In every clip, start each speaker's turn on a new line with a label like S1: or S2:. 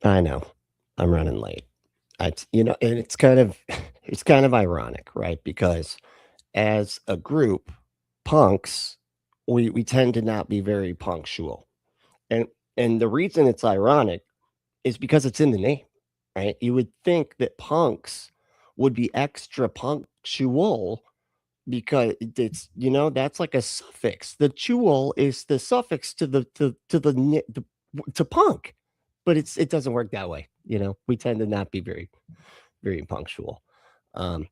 S1: I know. I'm running late. And it's kind of it's kind of ironic, right? Because as a group, punks, we tend to not be very punctual. And and the reason it's ironic is because it's in the name, right? You would think that punks would be extra punctual because that's like a suffix. The "chual" is the suffix to punk, but it doesn't work that way. We tend to not be very, very punctual. Um,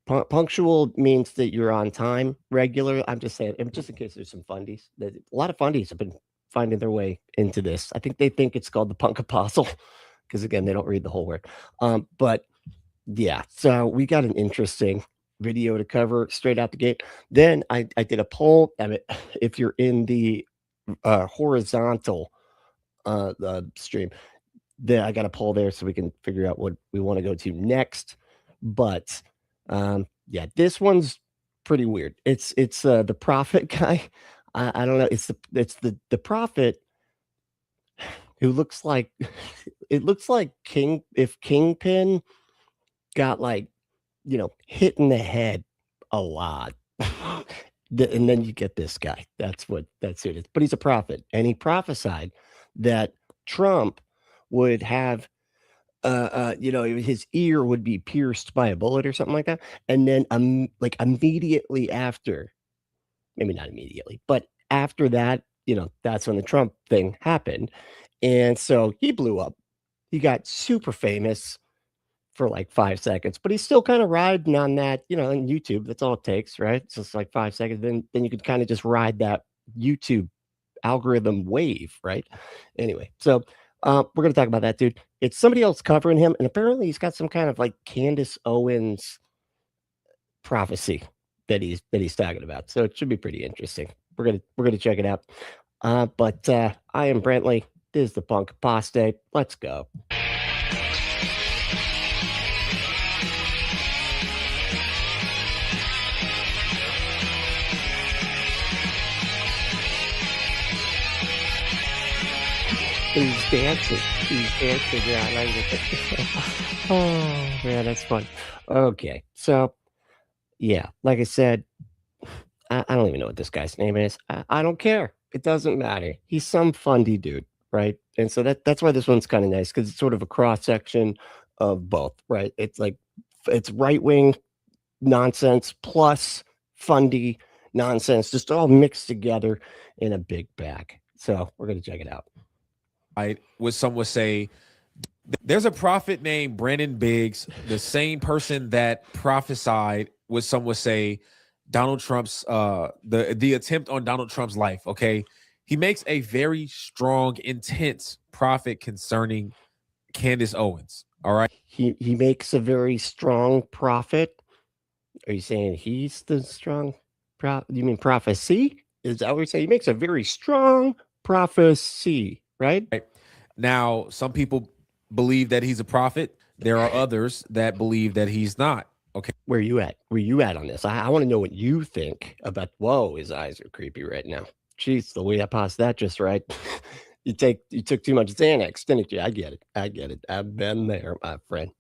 S1: punctual means that you're on time, regular. I'm just saying, and just in case there's some fundies. A lot of fundies have been finding their way into this. I think they think it's called the punk apostle because again, they don't read the whole word. But yeah, so we got an interesting video to cover straight out the gate. Then I did a poll. I mean, if you're in the horizontal stream, then I got a poll there so we can figure out what we want to go to next. But yeah, this one's pretty weird. It's the prophet guy. I don't know. It's the prophet who looks like it looks like Kingpin got like hit in the head a lot. And then you get this guy. That's who it is. But he's a prophet, and he prophesied that Trump would have his ear would be pierced by a bullet or something like that. And then like immediately after, maybe not immediately, but after that, that's when the Trump thing happened. And so he blew up. He got super famous for like 5 seconds, but he's still kind of riding on that, on YouTube. That's all it takes, right? It's just like 5 seconds. Then you could kind of just ride that YouTube algorithm wave, right? Anyway, so we're gonna talk about that dude. It's somebody else covering him, and apparently he's got some kind of like Candace Owens prophecy that he's talking about. So it should be pretty interesting. We're gonna check it out. But I am Brantley. This is the Punk Apostate. Let's go. He's dancing. He's dancing. Yeah, I like it. Oh, man, that's fun. Okay, so yeah, like I said, I don't even know what this guy's name is. I don't care. It doesn't matter. He's some fundy dude, right? And so that's why this one's kind of nice because it's sort of a cross section of both, right? It's right wing nonsense plus fundy nonsense, just all mixed together in a big bag. So we're gonna check it out.
S2: What some would say, there's a prophet named Brandon Biggs, the same person that prophesied what some would say Donald Trump's the attempt on Donald Trump's life. Okay, he makes a very strong, intense prophet concerning Candace Owens. All right,
S1: He makes a very strong prophet. Are you saying he's the strong you mean prophecy? Is that what you're saying? He makes a very strong prophecy, right?
S2: now some people believe that he's a prophet. There are others that believe that he's not. Okay,
S1: Where you at? Where you at on this? I want to know what you think about. Whoa, his eyes are creepy right now. Jeez, the way I passed that just right. You took too much Xanax, didn't you? I get it. I get it. I've been there, my friend.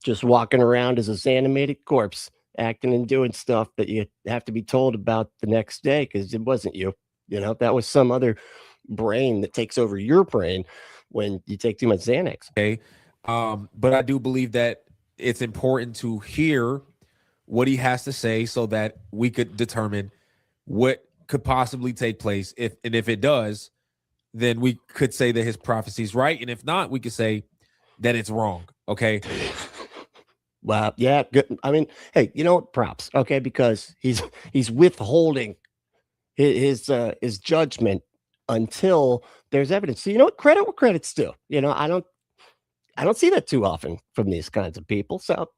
S1: Just walking around as a animated corpse, acting and doing stuff that you have to be told about the next day because it wasn't you. That was some other brain that takes over your brain when you take too much Xanax.
S2: okay. But I do believe that it's important to hear what he has to say so that we could determine what could possibly take place. If it does, then we could say that his prophecy is right, and if not, we could say that it's wrong. Okay.
S1: Well, yeah, good. I mean, hey, you know what? Props, okay, because he's withholding his judgment until there's evidence. So you know what? Credit where credit's due. I don't see that too often from these kinds of people. So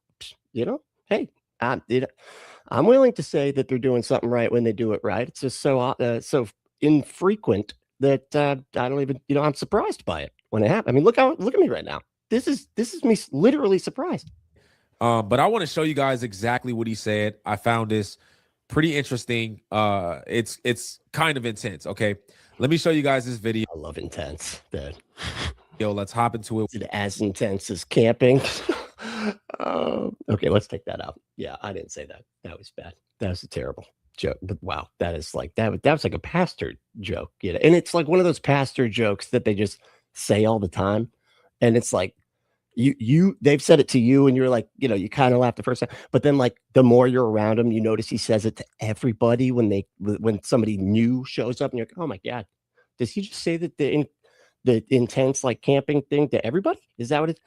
S1: hey, I'm willing to say that they're doing something right when they do it right. It's just so infrequent that I don't even I'm surprised by it when it happens. I mean, look at me right now. This is me literally surprised.
S2: But I want to show you guys exactly what he said. I found this pretty interesting. It's kind of intense. Okay, let me show you guys this video.
S1: I love intense, dude.
S2: Yo, let's hop into it.
S1: Is it as intense as camping? Okay, let's take that out. Yeah, I didn't say that. That was bad. That was a terrible joke. But wow, that is like that was like a pastor joke, you know. And it's like one of those pastor jokes that they just say all the time. And it's like they've said it to you and you're like, you know, you kind of laugh the first time, but then like the more you're around him, you notice he says it to everybody when somebody new shows up and you're like, oh my God, does he just say that the intense like camping thing to everybody? Is that what it?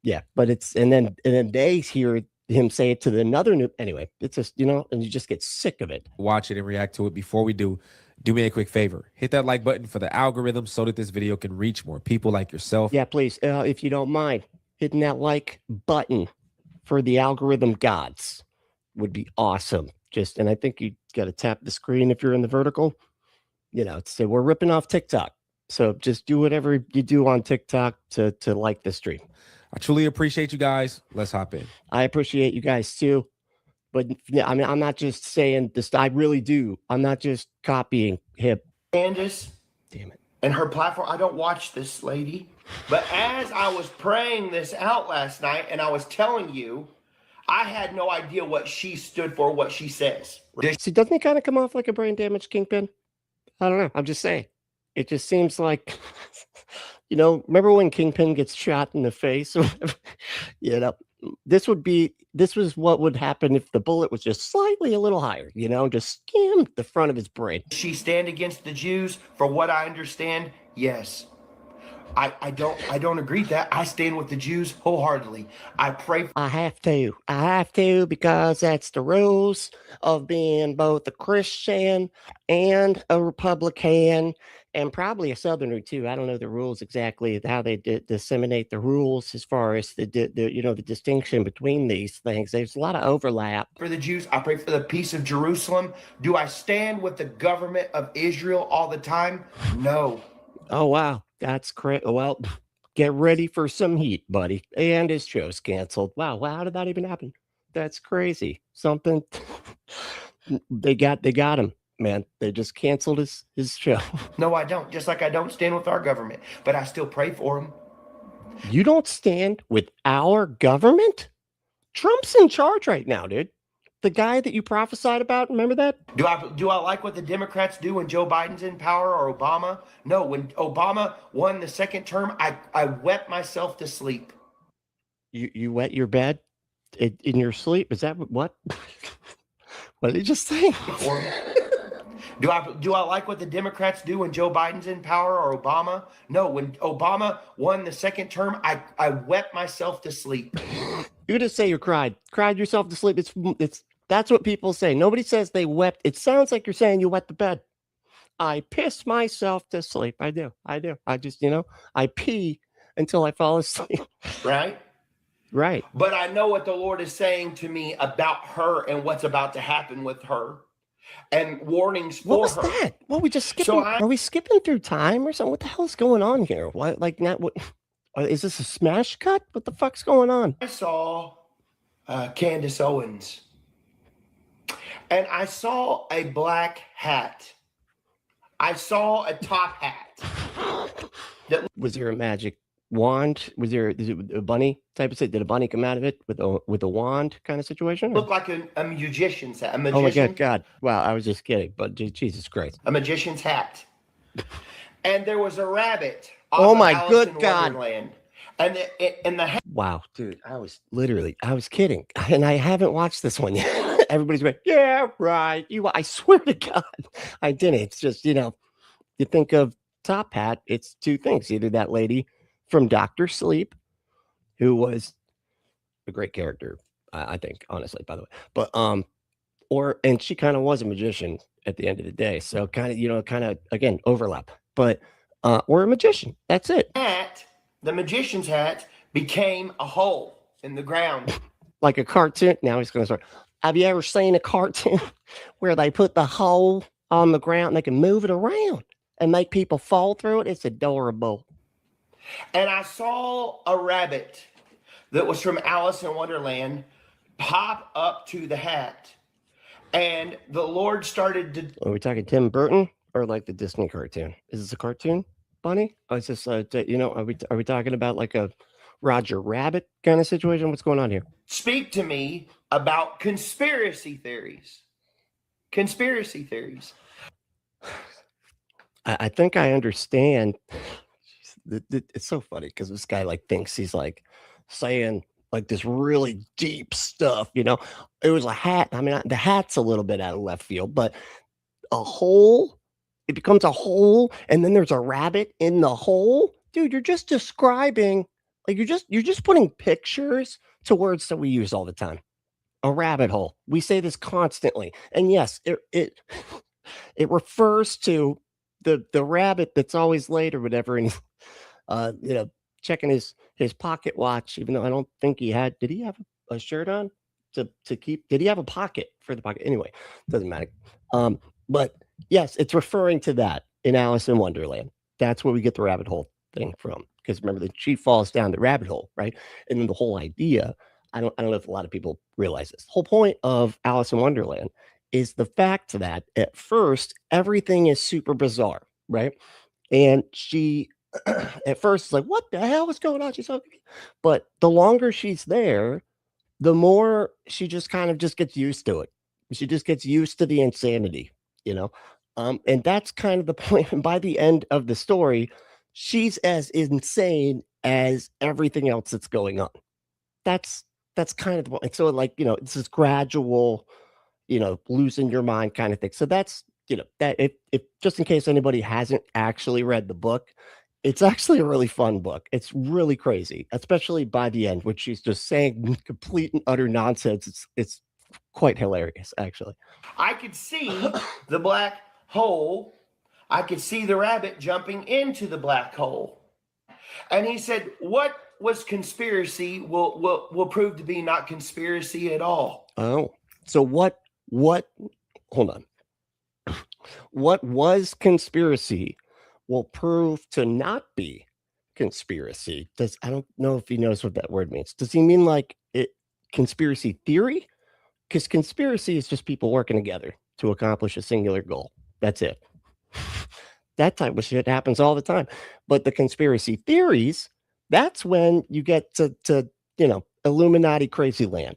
S1: Yeah, but it's and then they hear him say it to another new. Anyway, it's just, you know, and you just get sick of it.
S2: Watch it and react to it. Before we do me a quick favor. Hit that like button for the algorithm so that this video can reach more people like yourself.
S1: Yeah, please, if you don't mind, hitting that like button for the algorithm gods would be awesome. Just, and I think you got to tap the screen if you're in the vertical. You know, so we're ripping off TikTok. So just do whatever you do on TikTok to like the stream.
S2: I truly appreciate you guys. Let's hop in.
S1: I appreciate you guys too. But yeah, I mean, I'm not just saying this. I really do. I'm not just copying hip.
S3: Candace.
S1: Damn it.
S3: And her platform. I don't watch this lady. But as I was praying this out last night and I was telling you, I had no idea what she stood for, what she says.
S1: See, doesn't he kind of come off like a brain damaged kingpin? I don't know. I'm just saying. It just seems like, you know, remember when Kingpin gets shot in the face? You know, this was what would happen if the bullet was just slightly a little higher, you know, just skimmed the front of his brain.
S3: She stand against the Jews, for what I understand, yes. I don't agree with that. I stand with the Jews wholeheartedly. I pray.
S1: I have to because that's the rules of being both a Christian and a Republican and probably a Southerner too. I don't know the rules exactly how they disseminate the rules as far as the you know, the distinction between these things. There's a lot of overlap.
S3: For the Jews, I pray for the peace of Jerusalem. Do I stand with the government of Israel all the time? No.
S1: Oh wow. That's great. Well, get ready for some heat, buddy. And his show's canceled. Wow. How did that even happen? That's crazy. Something they got him, man. They just canceled his show.
S3: No, I don't. Just like I don't stand with our government, but I still pray for him.
S1: You don't stand with our government? Trump's in charge right now, dude. The guy that you prophesied about, remember that?
S3: Do I like what the Democrats do when Joe Biden's in power or Obama? No, when Obama won the second term, I wept myself to sleep.
S1: You wet your bed in your sleep? Is that what? What did you just say?
S3: Do I like what the Democrats do when Joe Biden's in power or Obama? No, when Obama won the second term, I wept myself to sleep.
S1: You just say you cried yourself to sleep. That's what people say. Nobody says they wept. It sounds like you're saying you wet the bed. I piss myself to sleep. I do. I just, you know, I pee until I fall asleep.
S3: Right?
S1: Right.
S3: But I know what the Lord is saying to me about her and what's about to happen with her. And warnings for her.
S1: What was that? Well, we just skipping. Are we skipping through time or something? What the hell is going on here? What, like, not what? Is this a smash cut? What the fuck's going on?
S3: I saw Candace Owens, and I saw a black hat. I saw a top hat.
S1: Was there a magic wand? Is it a bunny type of thing? Did a bunny come out of it with a wand kind of situation?
S3: Looked like a magician's hat.
S1: Oh my God. Wow, I was just kidding, but Jesus Christ.
S3: A magician's hat. And there was a rabbit.
S1: Oh my good God.
S3: Wonderland. And the
S1: wow, dude, I was kidding. And I haven't watched this one yet. Everybody's going, yeah, right. I swear to God, I didn't. It's just, you know, you think of Top Hat, it's two things. Either that lady from Dr. Sleep, who was a great character, I think, honestly, by the way. But and she kind of was a magician at the end of the day. So kind of, you know, again, overlap. But or a magician. That's it.
S3: The magician's hat became a hole in the ground.
S1: Like a cartoon. Now he's going to start. Have you ever seen a cartoon where they put the hole on the ground and they can move it around and make people fall through it? It's adorable.
S3: And I saw a rabbit that was from Alice in Wonderland pop up to the hat. And the Lord started to...
S1: Are we talking Tim Burton or like the Disney cartoon? Is this a cartoon? bunny? Oh, is this you know, are we talking about like a Roger Rabbit kind of situation? What's going on here?
S3: Speak to me about conspiracy theories. Conspiracy theories.
S1: I think I understand. It's so funny because this guy like thinks he's like saying like this really deep stuff, you know. It was a hat. I mean, the hat's a little bit out of left field, but a hole, it becomes a hole, and then there's a rabbit in the hole. Dude, you're just describing, like you're just putting pictures to words that we use all the time. A rabbit hole. We say this constantly. And yes, it it refers to the rabbit that's always late or whatever, and he's you know, checking his pocket watch, even though I don't think he had. Did he have a shirt on to keep? Did he have a pocket for the pocket? Anyway, doesn't matter. But yes, it's referring to that in Alice in Wonderland. That's where we get the rabbit hole thing from. Because remember, the she falls down the rabbit hole, right? And then the whole idea. I don't know if a lot of people realize this. The whole point of Alice in Wonderland is the fact that at first everything is super bizarre, right? And she at first is like, what the hell is going on? She's so, but the longer she's there, the more she just kind of just gets used to it. She just gets used to the insanity, you know. And that's kind of the point. And by the end of the story, she's as insane as everything else that's going on. That's kind of the point. So like, you know, it's this gradual, you know, losing your mind kind of thing. So that's, you know, that if just in case anybody hasn't actually read the book, it's actually a really fun book. It's really crazy, especially by the end, which she's just saying complete and utter nonsense. It's quite hilarious, actually.
S3: I could see the black hole. I could see the rabbit jumping into the black hole. And he said, what was conspiracy will prove to be not conspiracy at all.
S1: Oh, so what, hold on. What was conspiracy will prove to not be conspiracy. I don't know if he knows what that word means. Does he mean like it conspiracy theory? Because conspiracy is just people working together to accomplish a singular goal. That's it. That type of shit happens all the time. But the conspiracy theories, that's when you get to you know, Illuminati crazy land.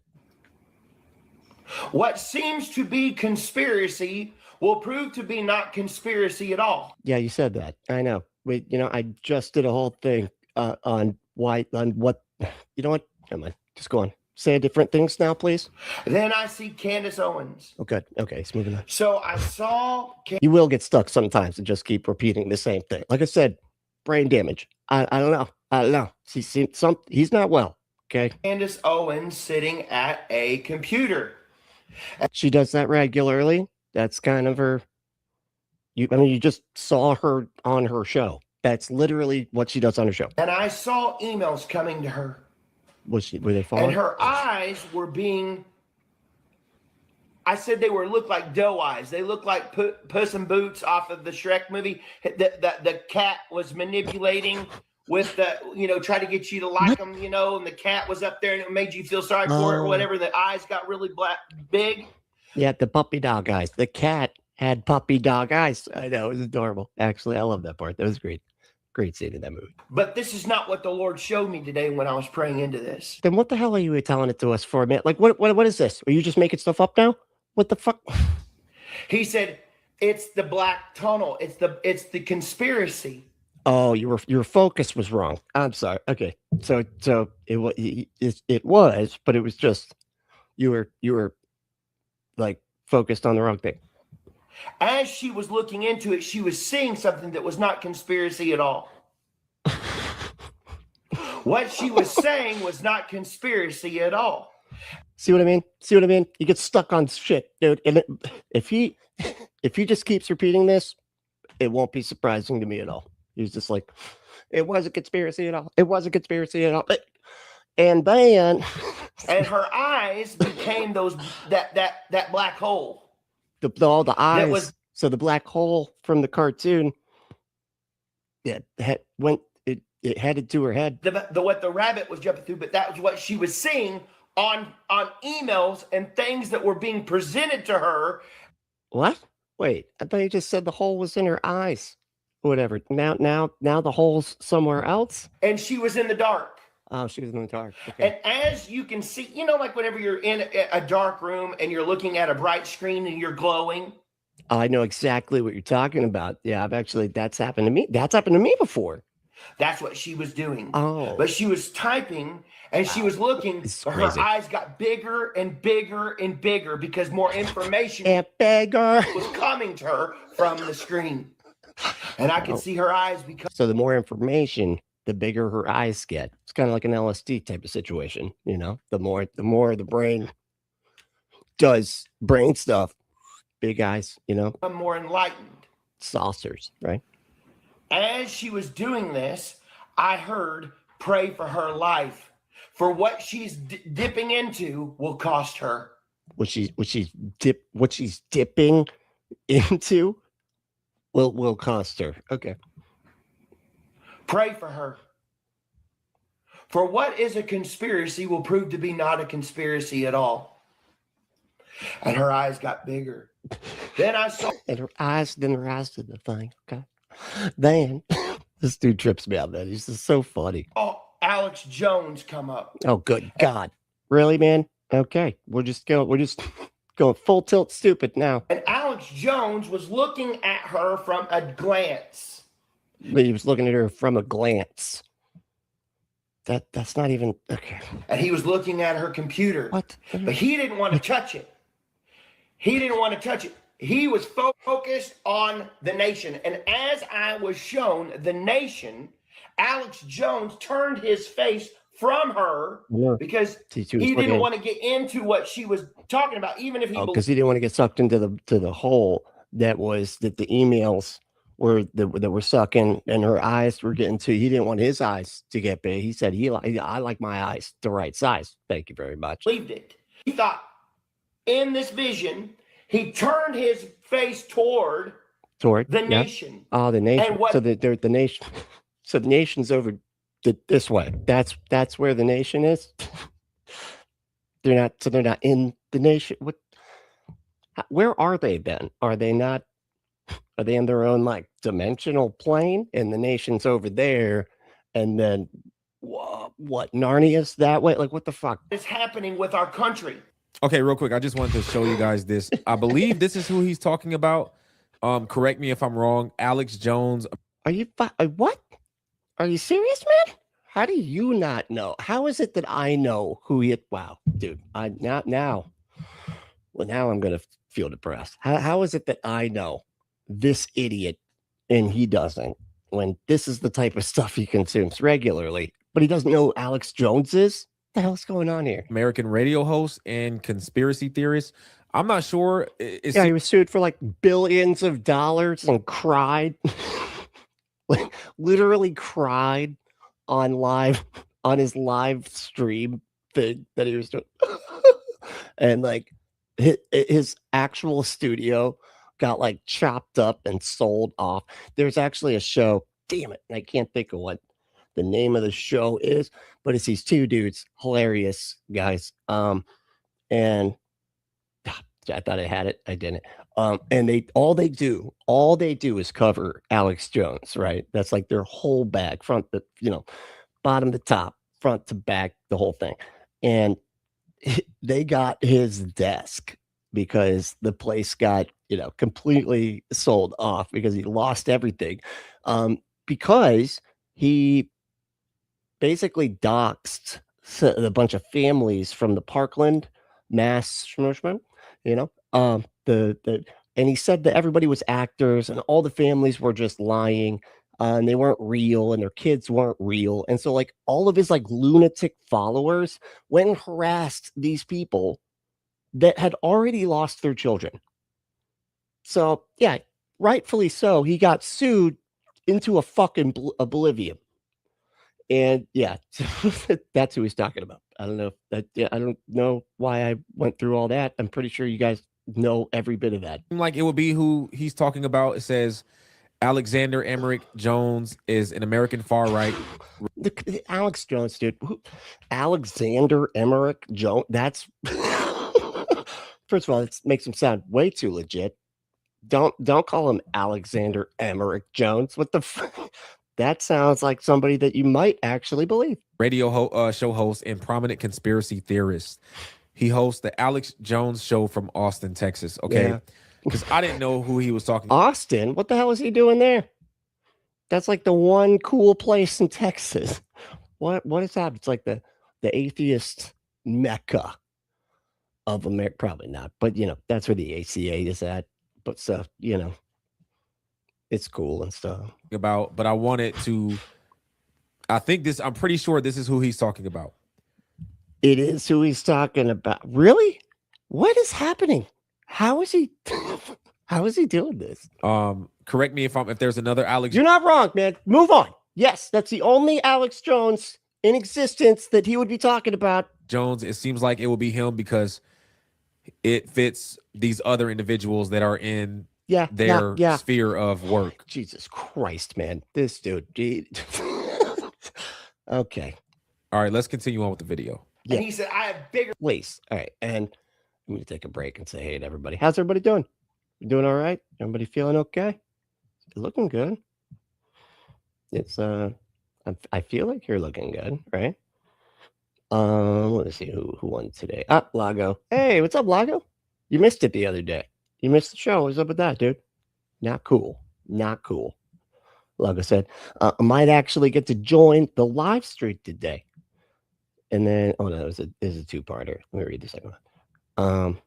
S3: What seems to be conspiracy will prove to be not conspiracy at all.
S1: Yeah, you said that. I know. Wait, you know, I just did a whole thing on what, you know what? Never mind. Just go on. Say different things now, please.
S3: Then I see Candace Owens.
S1: Okay. Okay. It's moving on.
S3: So I saw.
S1: You will get stuck sometimes and just keep repeating the same thing. Like I said, brain damage. I don't know. I don't know. He's not well. Okay.
S3: Candace Owens sitting at a computer.
S1: She does that regularly. That's kind of her. I mean, you just saw her on her show. That's literally what she does on her show.
S3: And I saw emails coming to her.
S1: Were they falling?
S3: And her eyes were being. I said they looked like doe eyes. They looked like Puss in Boots off of the Shrek movie. The cat was manipulating with the, you know, try to get you to like them, you know, and the cat was up there and it made you feel sorry for it or whatever. The eyes got really big.
S1: Yeah, the puppy dog eyes. The cat had puppy dog eyes. I know, it was adorable. Actually, I love that part. That was great. Great scene in that movie.
S3: But this is not what the Lord showed me today when I was praying into this.
S1: Then what the hell are you telling it to us for, man? Like, what is this? Are you just making stuff up now? What the fuck?
S3: He said, it's the black tunnel. It's the conspiracy.
S1: Oh, your focus was wrong. I'm sorry. Okay, so it was, but it was just you were like focused on the wrong thing.
S3: As she was looking into it, she was seeing something that was not conspiracy at all. What she was saying was not conspiracy at all.
S1: See what I mean? See what I mean? You get stuck on shit, dude. And if he just keeps repeating this, it won't be surprising to me at all. He's just like, it wasn't conspiracy at all. It wasn't conspiracy at all. And then,
S3: and her eyes became that black hole.
S1: All the eyes. So the black hole from the cartoon, it headed to her head.
S3: What the rabbit was jumping through, but that was what she was seeing on emails and things that were being presented to her.
S1: What? Wait, I thought you just said the hole was in her eyes. whatever. Now the hole's somewhere else.
S3: and she was in the dark.
S1: Oh, she was in the dark. Okay.
S3: And as you can see, you know, like whenever you're in a dark room and you're looking at a bright screen and you're glowing.
S1: I know exactly what you're talking about. Yeah, that's happened to me. That's happened to me before.
S3: That's what she was doing.
S1: Oh.
S3: But she was typing and she was looking. Her
S1: crazy.
S3: eyes got bigger and bigger and bigger because more information
S1: And bigger.
S3: was coming to her from the screen. And I could see her eyes become.
S1: So the more information, the bigger her eyes get. It's kind of like an LSD type of situation, you know. The more the brain does brain stuff, big eyes, you know,
S3: more enlightened.
S1: saucers, right?
S3: As she was doing this, I heard, pray for her life. For what she's dipping into will cost her.
S1: What she's dipping into will cost her. Okay.
S3: Pray for her. For what is a conspiracy will prove to be not a conspiracy at all. And her eyes got bigger. Then I saw.
S1: And her eyes did the thing. Okay. Then this dude trips me out, man. He's just so funny.
S3: Oh, Alex Jones come up.
S1: Oh, good God. Really, man? Okay. We're just going full tilt stupid now.
S3: And Alex Jones was looking at her from a glance.
S1: But he was looking at her from a glance. That's not even okay.
S3: And he was looking at her computer.
S1: What?
S3: But he didn't want to touch it. He was focused on the nation. And as I was shown the nation, Alex Jones turned his face from her because he didn't want to get into what she was talking about, even if he
S1: because he didn't want to get sucked into the hole that the emails that were sucking and her eyes were getting to. He didn't want his eyes to get big. He said I like my eyes the right size. Thank you very much.
S3: Believed it. He thought in this vision, he turned his face toward the nation.
S1: Oh, the nation.
S3: And what,
S1: so the nation. So the nation's over this way. That's where the nation is. They're not in the nation. What? Where are they then? Are they not? Are they in their own like dimensional plane? And the nation's over there, and then what? Narnia's that way? Like what the fuck
S3: is happening with our country?
S2: Okay, real quick, I just wanted to show you guys this. I believe this is who he's talking about. Correct me if I'm wrong. Alex Jones.
S1: Are you what? Are you serious, man? How do you not know? How is it that I know who he? Wow, dude. Now I'm gonna feel depressed. How is it that I know this idiot and he doesn't? When this is the type of stuff he consumes regularly, but he doesn't know who Alex Jones is. What the hell's going on here?
S2: American radio host and conspiracy theorist. I'm not sure.
S1: He was sued for like billions of dollars and cried. Like literally cried on his live stream thing that he was doing. And like his actual studio got like chopped up and sold off. There's actually a show, damn it, I can't think of what the name of the show is, but it's these two dudes, hilarious guys. And I thought I had it, I didn't. And all they do is cover Alex Jones, right? That's like their whole bag, front to, bottom to top, front to back, the whole thing. And they got his desk because the place got, completely sold off because he lost everything. Because he basically doxed a bunch of families from the Parkland, Mass, and he said that everybody was actors and all the families were just lying and they weren't real and their kids weren't real. And so like all of his like lunatic followers went and harassed these people that had already lost their children. So yeah, rightfully so. He got sued into a fucking oblivion. And yeah, that's who he's talking about. I don't know that. Yeah, I don't know why I went through all that. I'm pretty sure you guys know every bit of that.
S2: Like it would be who he's talking about. It says Alexander Emmerich Jones is an American far right.
S1: Alex Jones, dude. Alexander Emmerich Jones. That's first of all, it makes him sound way too legit. Don't call him Alexander Emmerich Jones. What the that sounds like somebody that you might actually believe.
S2: Radio show host and prominent conspiracy theorist. He hosts the Alex Jones Show from Austin, Texas. Okay, because I didn't know who he was talking.
S1: Austin, what the hell is he doing there? That's like the one cool place in Texas. What is that? It's like the atheist mecca of America. Probably not, but you know that's where the ACA is at. But stuff, you know, it's cool and stuff.
S2: About, but I wanted to. I think this. I'm pretty sure this is who he's talking about.
S1: It is who he's talking about. Really? What is happening? How is he? How is he doing this?
S2: Correct me if there's another Alex.
S1: You're not wrong, man. Move on. Yes, that's the only Alex Jones in existence that he would be talking about.
S2: Jones. It seems like it will be him because it fits these other individuals that are in their sphere of work.
S1: Jesus Christ, man. This dude. Okay.
S2: All right, let's continue on with the video.
S3: Yeah. And he said, I have bigger
S1: ways. All right. And I'm going to take a break and say hey to everybody. How's everybody doing? You doing all right? Everybody feeling okay? You're looking good. It's I feel like you're looking good, right? Let's see who won today. Lago. Hey, what's up, Lago? You missed it the other day. You missed the show. What's up with that, dude? Not cool. Not cool. Lago said, I might actually get to join the live stream today. And then, oh no, it was a two-parter. Let me read the second one.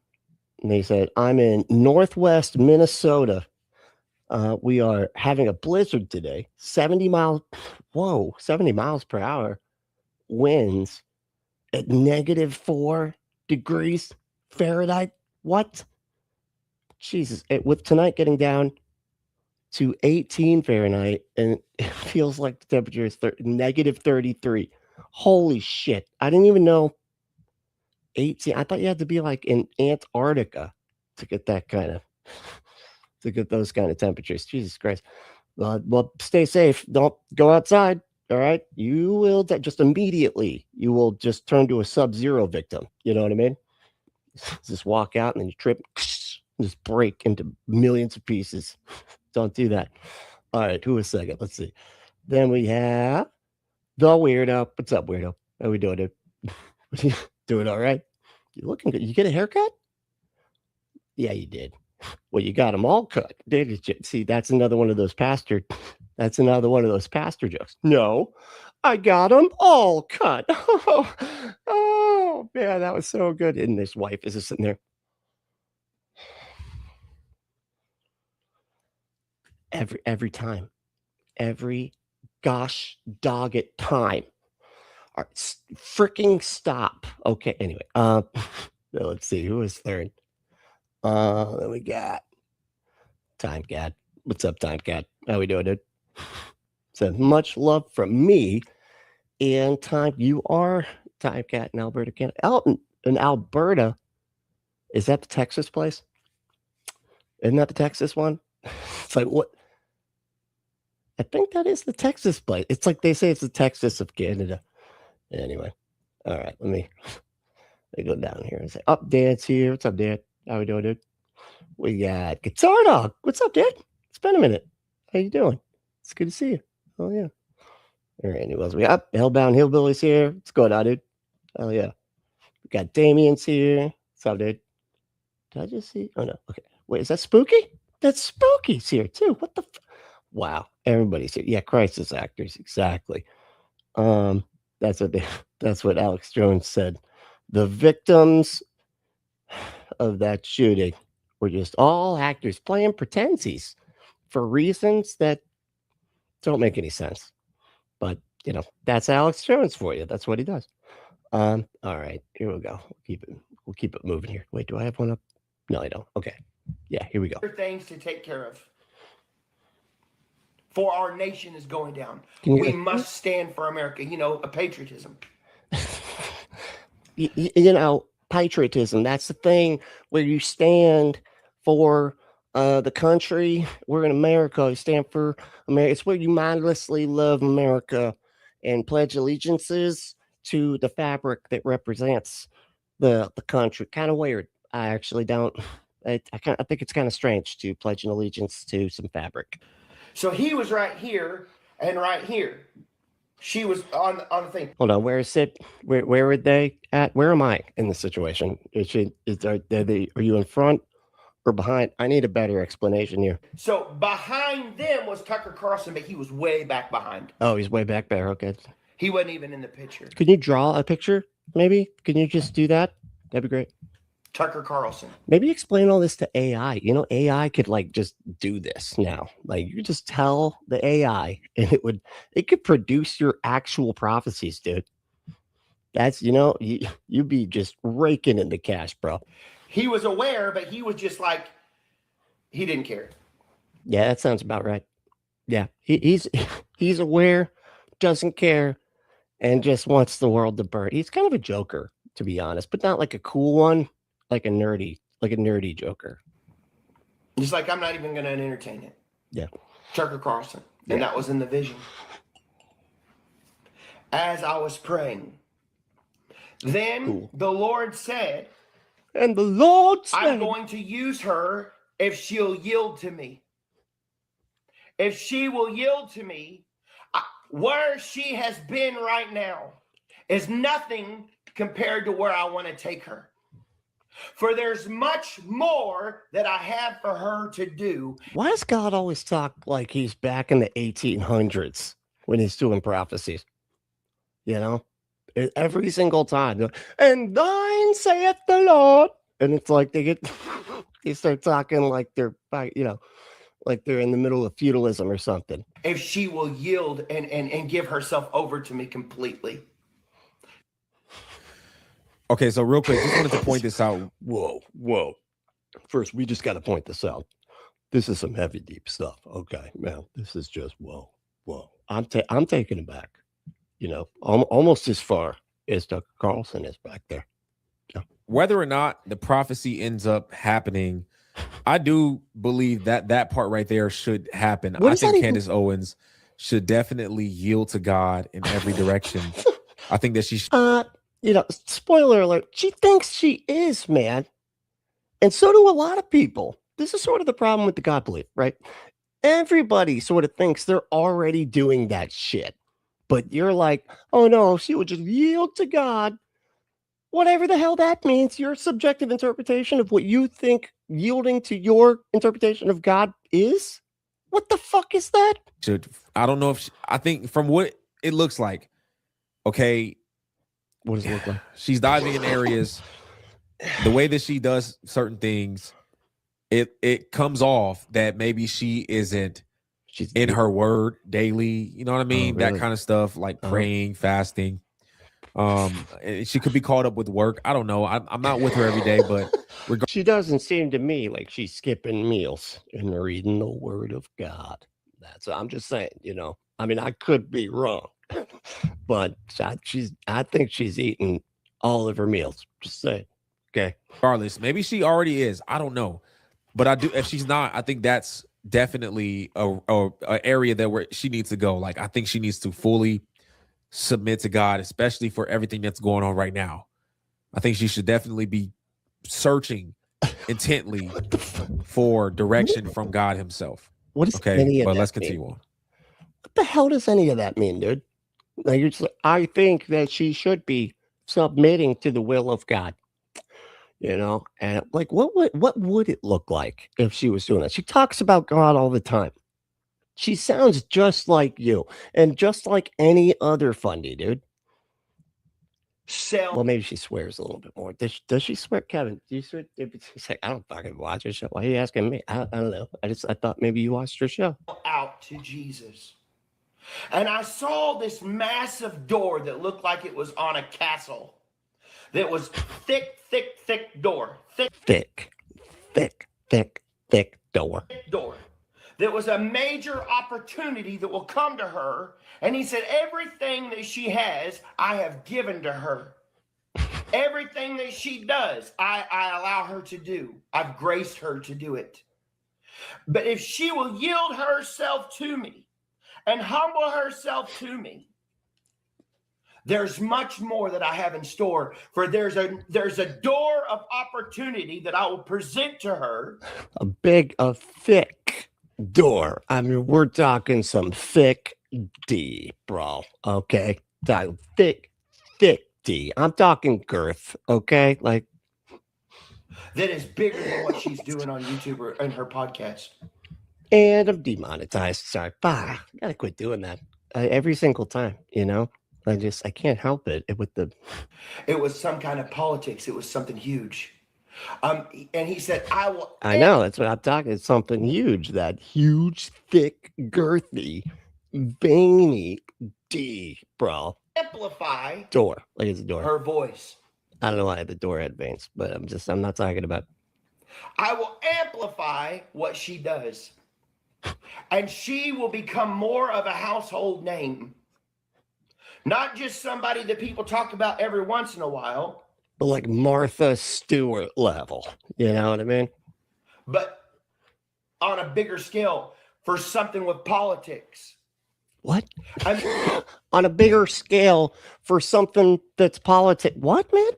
S1: And they said, I'm in Northwest Minnesota. We are having a blizzard today. 70 miles per hour winds at -4 degrees Fahrenheit. What? Jesus. With tonight getting down to 18 Fahrenheit, and it feels like the temperature is -33. Holy shit. I didn't even know 18. I thought you had to be like in Antarctica to get that kind of, to get those kind of temperatures. Jesus Christ. Well, stay safe. Don't go outside. All right. You will just immediately, you will just turn to a sub-zero victim. You know what I mean? Just walk out and then you trip, just break into millions of pieces. Don't do that. All right. Who is second? Let's see. Then we have the weirdo. What's up, weirdo? How we doing, dude? Doing all right? You looking good? You get a haircut? Yeah, you did. Well, you got them all cut. Did you? See, that's another one of those pastor. That's another one of those pastor jokes. No, I got them all cut. Oh man, that was so good. And his wife is just sitting there. Every time, every gosh dog it time. All right, freaking stop. Okay, anyway, let's see who is third. Then we got Time Cat. What's up, Time Cat? How we doing, dude? So much love from me and Time. You are Time Cat in Alberta, Canada. Elton in Alberta. Is that the Texas place? Isn't that the Texas one? It's like what? I think that is the Texas place. It's like they say it's the Texas of Canada. Anyway, all right. Let me go down here and say, up, Dan's here. What's up, Dan? How we doing, dude? We got Guitar Dog. What's up, Dan? It's been a minute. How you doing? It's good to see you. Oh yeah. All right. Who else we got? Hellbound Hillbillies here. What's going on, dude? Oh yeah. We got Damien's here. What's up, dude? Did I just see? Oh no. Okay. Wait, is that Spooky? That's Spooky's here too. What the? Wow. Everybody's here. Yeah, crisis actors. Exactly. That's what Alex Jones said. The victims of that shooting were just all actors playing pretensies for reasons that don't make any sense. But you know, that's Alex Jones for you. That's what he does. All right, here we go. We'll keep it moving here. Wait, do I have one up? No, I don't. Okay. Yeah, here we go.
S3: Things to take care of. For our nation is going down.
S1: We
S3: must stand for America. You know, a patriotism.
S1: you know, patriotism. That's the thing where you stand for the country. We're in America. You stand for America. It's where you mindlessly love America and pledge allegiances to the fabric that represents the country. Kind of weird. I actually don't I think it's kind of strange to pledge an allegiance to some fabric.
S3: So he was right here and right here. She was on the thing.
S1: Hold on, where is it? Where were they at? Where am I in the situation? Are you in front or behind? I need a better explanation here.
S3: So behind them was Tucker Carlson, but he was way back behind.
S1: Oh, he's way back there. Okay.
S3: He wasn't even in the picture.
S1: Could you draw a picture? Maybe? Can you just do that? That'd be great.
S3: Tucker Carlson.
S1: Maybe explain all this to AI. You know, AI could like just do this now. Like you just tell the AI and it could produce your actual prophecies, dude. That's, you'd be just raking in the cash, bro.
S3: He was aware, but he was just like, he didn't care.
S1: Yeah, that sounds about right. Yeah, he's aware, doesn't care, and just wants the world to burn. He's kind of a joker, to be honest, but not like a cool one. Like a nerdy joker.
S3: He's like, I'm not even going to entertain it.
S1: Yeah.
S3: Tucker Carlson. And that was in the vision. As I was praying, then the Lord said,
S1: and the Lord said,
S3: I'm going to use her if she'll yield to me. If she will yield to me, where she has been right now is nothing compared to where I want to take her. For there's much more that I have for her to do.
S1: Why does God always talk like he's back in the 1800s when he's doing prophecies? Every single time. And thine saith the Lord. And it's like they start talking like they're, like they're in the middle of feudalism or something.
S3: If she will yield and give herself over to me completely.
S2: Okay, so real quick, just wanted to point this out.
S1: Whoa. First, we just got to point this out. This is some heavy, deep stuff. Okay, man, this is just whoa. I'm taking it back. Almost as far as Tucker Carlson is back there. Yeah.
S2: Whether or not the prophecy ends up happening, I do believe that part right there should happen. I think Candace Owens should definitely yield to God in every direction. I think that she should.
S1: Spoiler alert, she thinks she is, man. And so do a lot of people. This is sort of the problem with the God belief, right? Everybody sort of thinks they're already doing that shit. But you're like, oh no, she would just yield to God. Whatever the hell that means, your subjective interpretation of what you think yielding to your interpretation of God is? What the fuck is that?
S2: I don't know if I think from what it looks like, okay,
S1: what does it look like?
S2: She's diving in areas. The way that she does certain things, it comes off that maybe she isn't in her word daily. You know what I mean?
S1: Really?
S2: That kind of stuff, like praying, fasting. She could be caught up with work. I don't know. I'm not with her every day, but
S1: she doesn't seem to me like she's skipping meals and reading the word of God. I'm just saying, I mean, I could be wrong. But I think she's eating all of her meals. Just say, okay.
S2: Regardless, maybe she already is. I don't know, but I do. If she's not, I think that's definitely a area that where she needs to go. Like I think she needs to fully submit to God, especially for everything that's going on right now. I think she should definitely be searching intently for direction from God Himself.
S1: What is any of that?
S2: But let's continue on.
S1: What the hell does any of that mean, dude? Like you're just like, I think that she should be submitting to the will of God, and like what would it look like if she was doing that? She talks about God all the time. She sounds just like you and just like any other Fundie, dude. Well, maybe she swears a little bit more. Does she swear, Kevin? Do you swear? She's like, I don't fucking watch her show. Why are you asking me? I don't know. I thought maybe you watched her show.
S3: Out to Jesus. And I saw this massive door that looked like it was on a castle. That was thick door. Thick
S1: door.
S3: There was a major opportunity that will come to her. And he said, everything that she has, I have given to her. Everything that she does, I allow her to do. I've graced her to do it. But if she will yield herself to me and humble herself to me, There's much more that I have in store. For there's a door of opportunity that I will present to her.
S1: A thick door. I mean, we're talking some thick D, bro. Okay, thick D. I'm talking girth. Okay, like
S3: that is bigger than what she's doing on YouTube or in her podcast.
S1: And I'm demonetized. Sorry, I gotta quit doing that every single time. You know, I can't help it. It
S3: was some kind of politics. It was something huge. And he said,
S1: I know, that's what I'm talking. It's something huge. That huge, thick, girthy, veiny D, bro.
S3: Amplify
S1: door. Like it's a door.
S3: Her voice.
S1: I don't know why the door had veins, but I'm not talking about.
S3: I will amplify what she does. And she will become more of a household name. Not just somebody that people talk about every once in a while.
S1: But like Martha Stewart level. You know what I mean?
S3: But on a bigger scale for something with politics.
S1: What? On a bigger scale for something that's politics. What, man?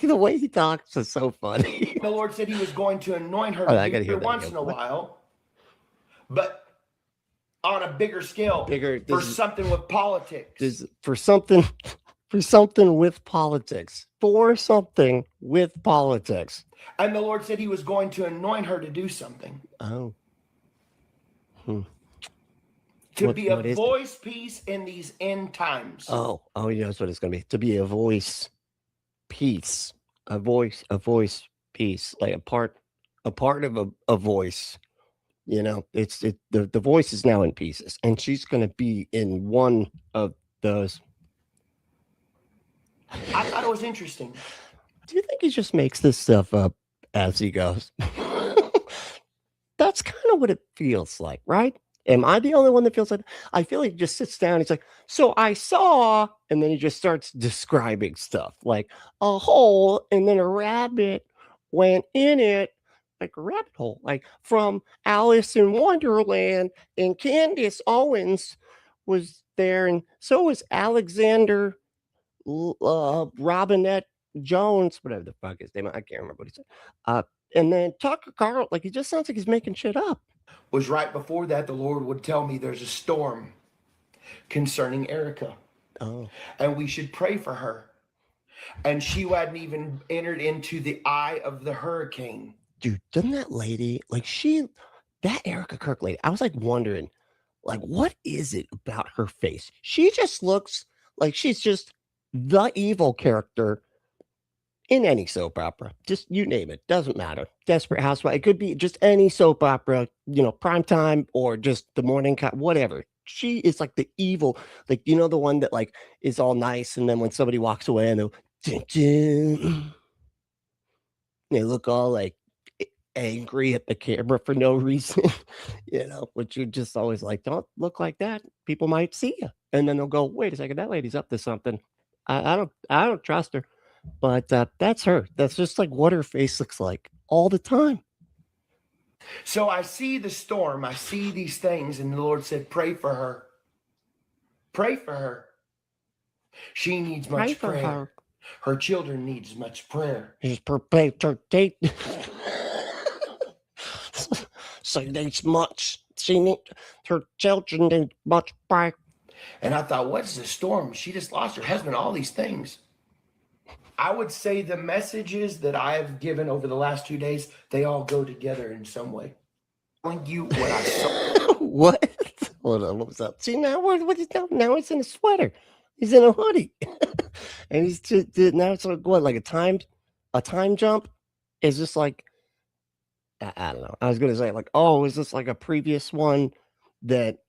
S1: The way he talks is so funny.
S3: The Lord said he was going to anoint her once in a while. But on a bigger scale for something with politics. For something with politics. And the Lord said he was going to anoint her to do something.
S1: Oh.
S3: To be a voice piece in these end times.
S1: Oh, you know what it's going to be. To be a voice piece. A voice piece. Like a part of a voice. You know, the voice is now in pieces. And she's going to be in one of those.
S3: I thought it was interesting.
S1: Do you think he just makes this stuff up as he goes? That's kind of what it feels like, right? Am I the only one that feels like? I feel like he just sits down. He's like, so I saw, and then he just starts describing stuff like a hole, and then a rabbit went in it, like a rabbit hole, like from Alice in Wonderland, and Candace Owens was there, and so was Alexander Robinette Jones, whatever the fuck his name. I can't remember what he said. And then Tucker Carlson, like he just sounds like he's making shit up.
S3: Was right before that, the Lord would tell me there's a storm concerning Erica.
S1: Oh.
S3: And we should pray for her. And she hadn't even entered into the eye of the hurricane.
S1: Dude, doesn't that lady, like that Erica Kirk lady, I was like wondering, like, what is it about her face? She just looks like she's just the evil character in any soap opera. Just you name it, doesn't matter. Desperate Housewife, it could be just any soap opera, you know, primetime or just the morning, whatever. She is like the evil, like, you know, the one that like is all nice, and then when somebody walks away and they look all like angry at the camera for no reason, you know, which you just always like, don't look like that. People might see you, and then they'll go, wait a second, that lady's up to something. I don't trust her. But that's her. That's just like what her face looks like all the time.
S3: So I see the storm. I see these things. And the Lord said, pray for her. Pray for her. She needs much prayer. Her children needs much prayer.
S1: So needs much. Her children need much prayer.
S3: And I thought, what's the storm? She just lost her husband, all these things. I would say the messages that I have given over the last 2 days, they all go together in some way. Telling you what I saw.
S1: What? Hold on, what was up? See, now now he's in a sweater. He's in a hoodie. And he's just now it's like what, like a time jump? Is this like I don't know. I was gonna say like, oh, is this like a previous one that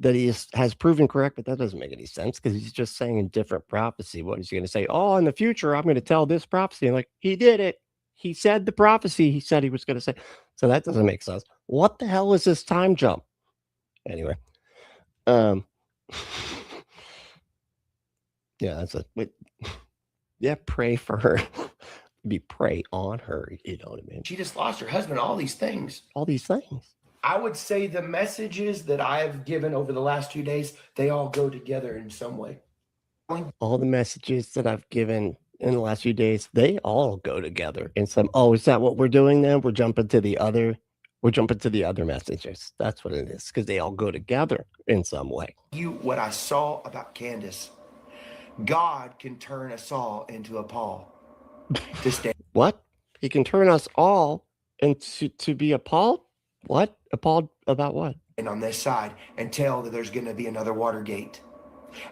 S1: he has proven correct, but that doesn't make any sense because he's just saying a different prophecy. What is he going to say? Oh, in the future, I'm going to tell this prophecy. And like, he did it. He said the prophecy he said he was going to say. So that doesn't make sense. What the hell is this time jump? Anyway. Yeah, that's it. Yeah, pray for her. Pray on her. You know what I mean?
S3: She just lost her husband, all these things.
S1: All these things.
S3: I would say the messages that I have given over the last 2 days, they all go together in some way.
S1: All the messages that I've given in the last few days, they all go together in some. Oh, is that what we're doing then? We're jumping to the other messages. That's what it is, because they all go together in some way.
S3: What I saw about Candace, God can turn us all into a Paul. To stay.
S1: What? He can turn us all into to be appalled? What? Appalled about what?
S3: And on this side and tell that there's going to be another Watergate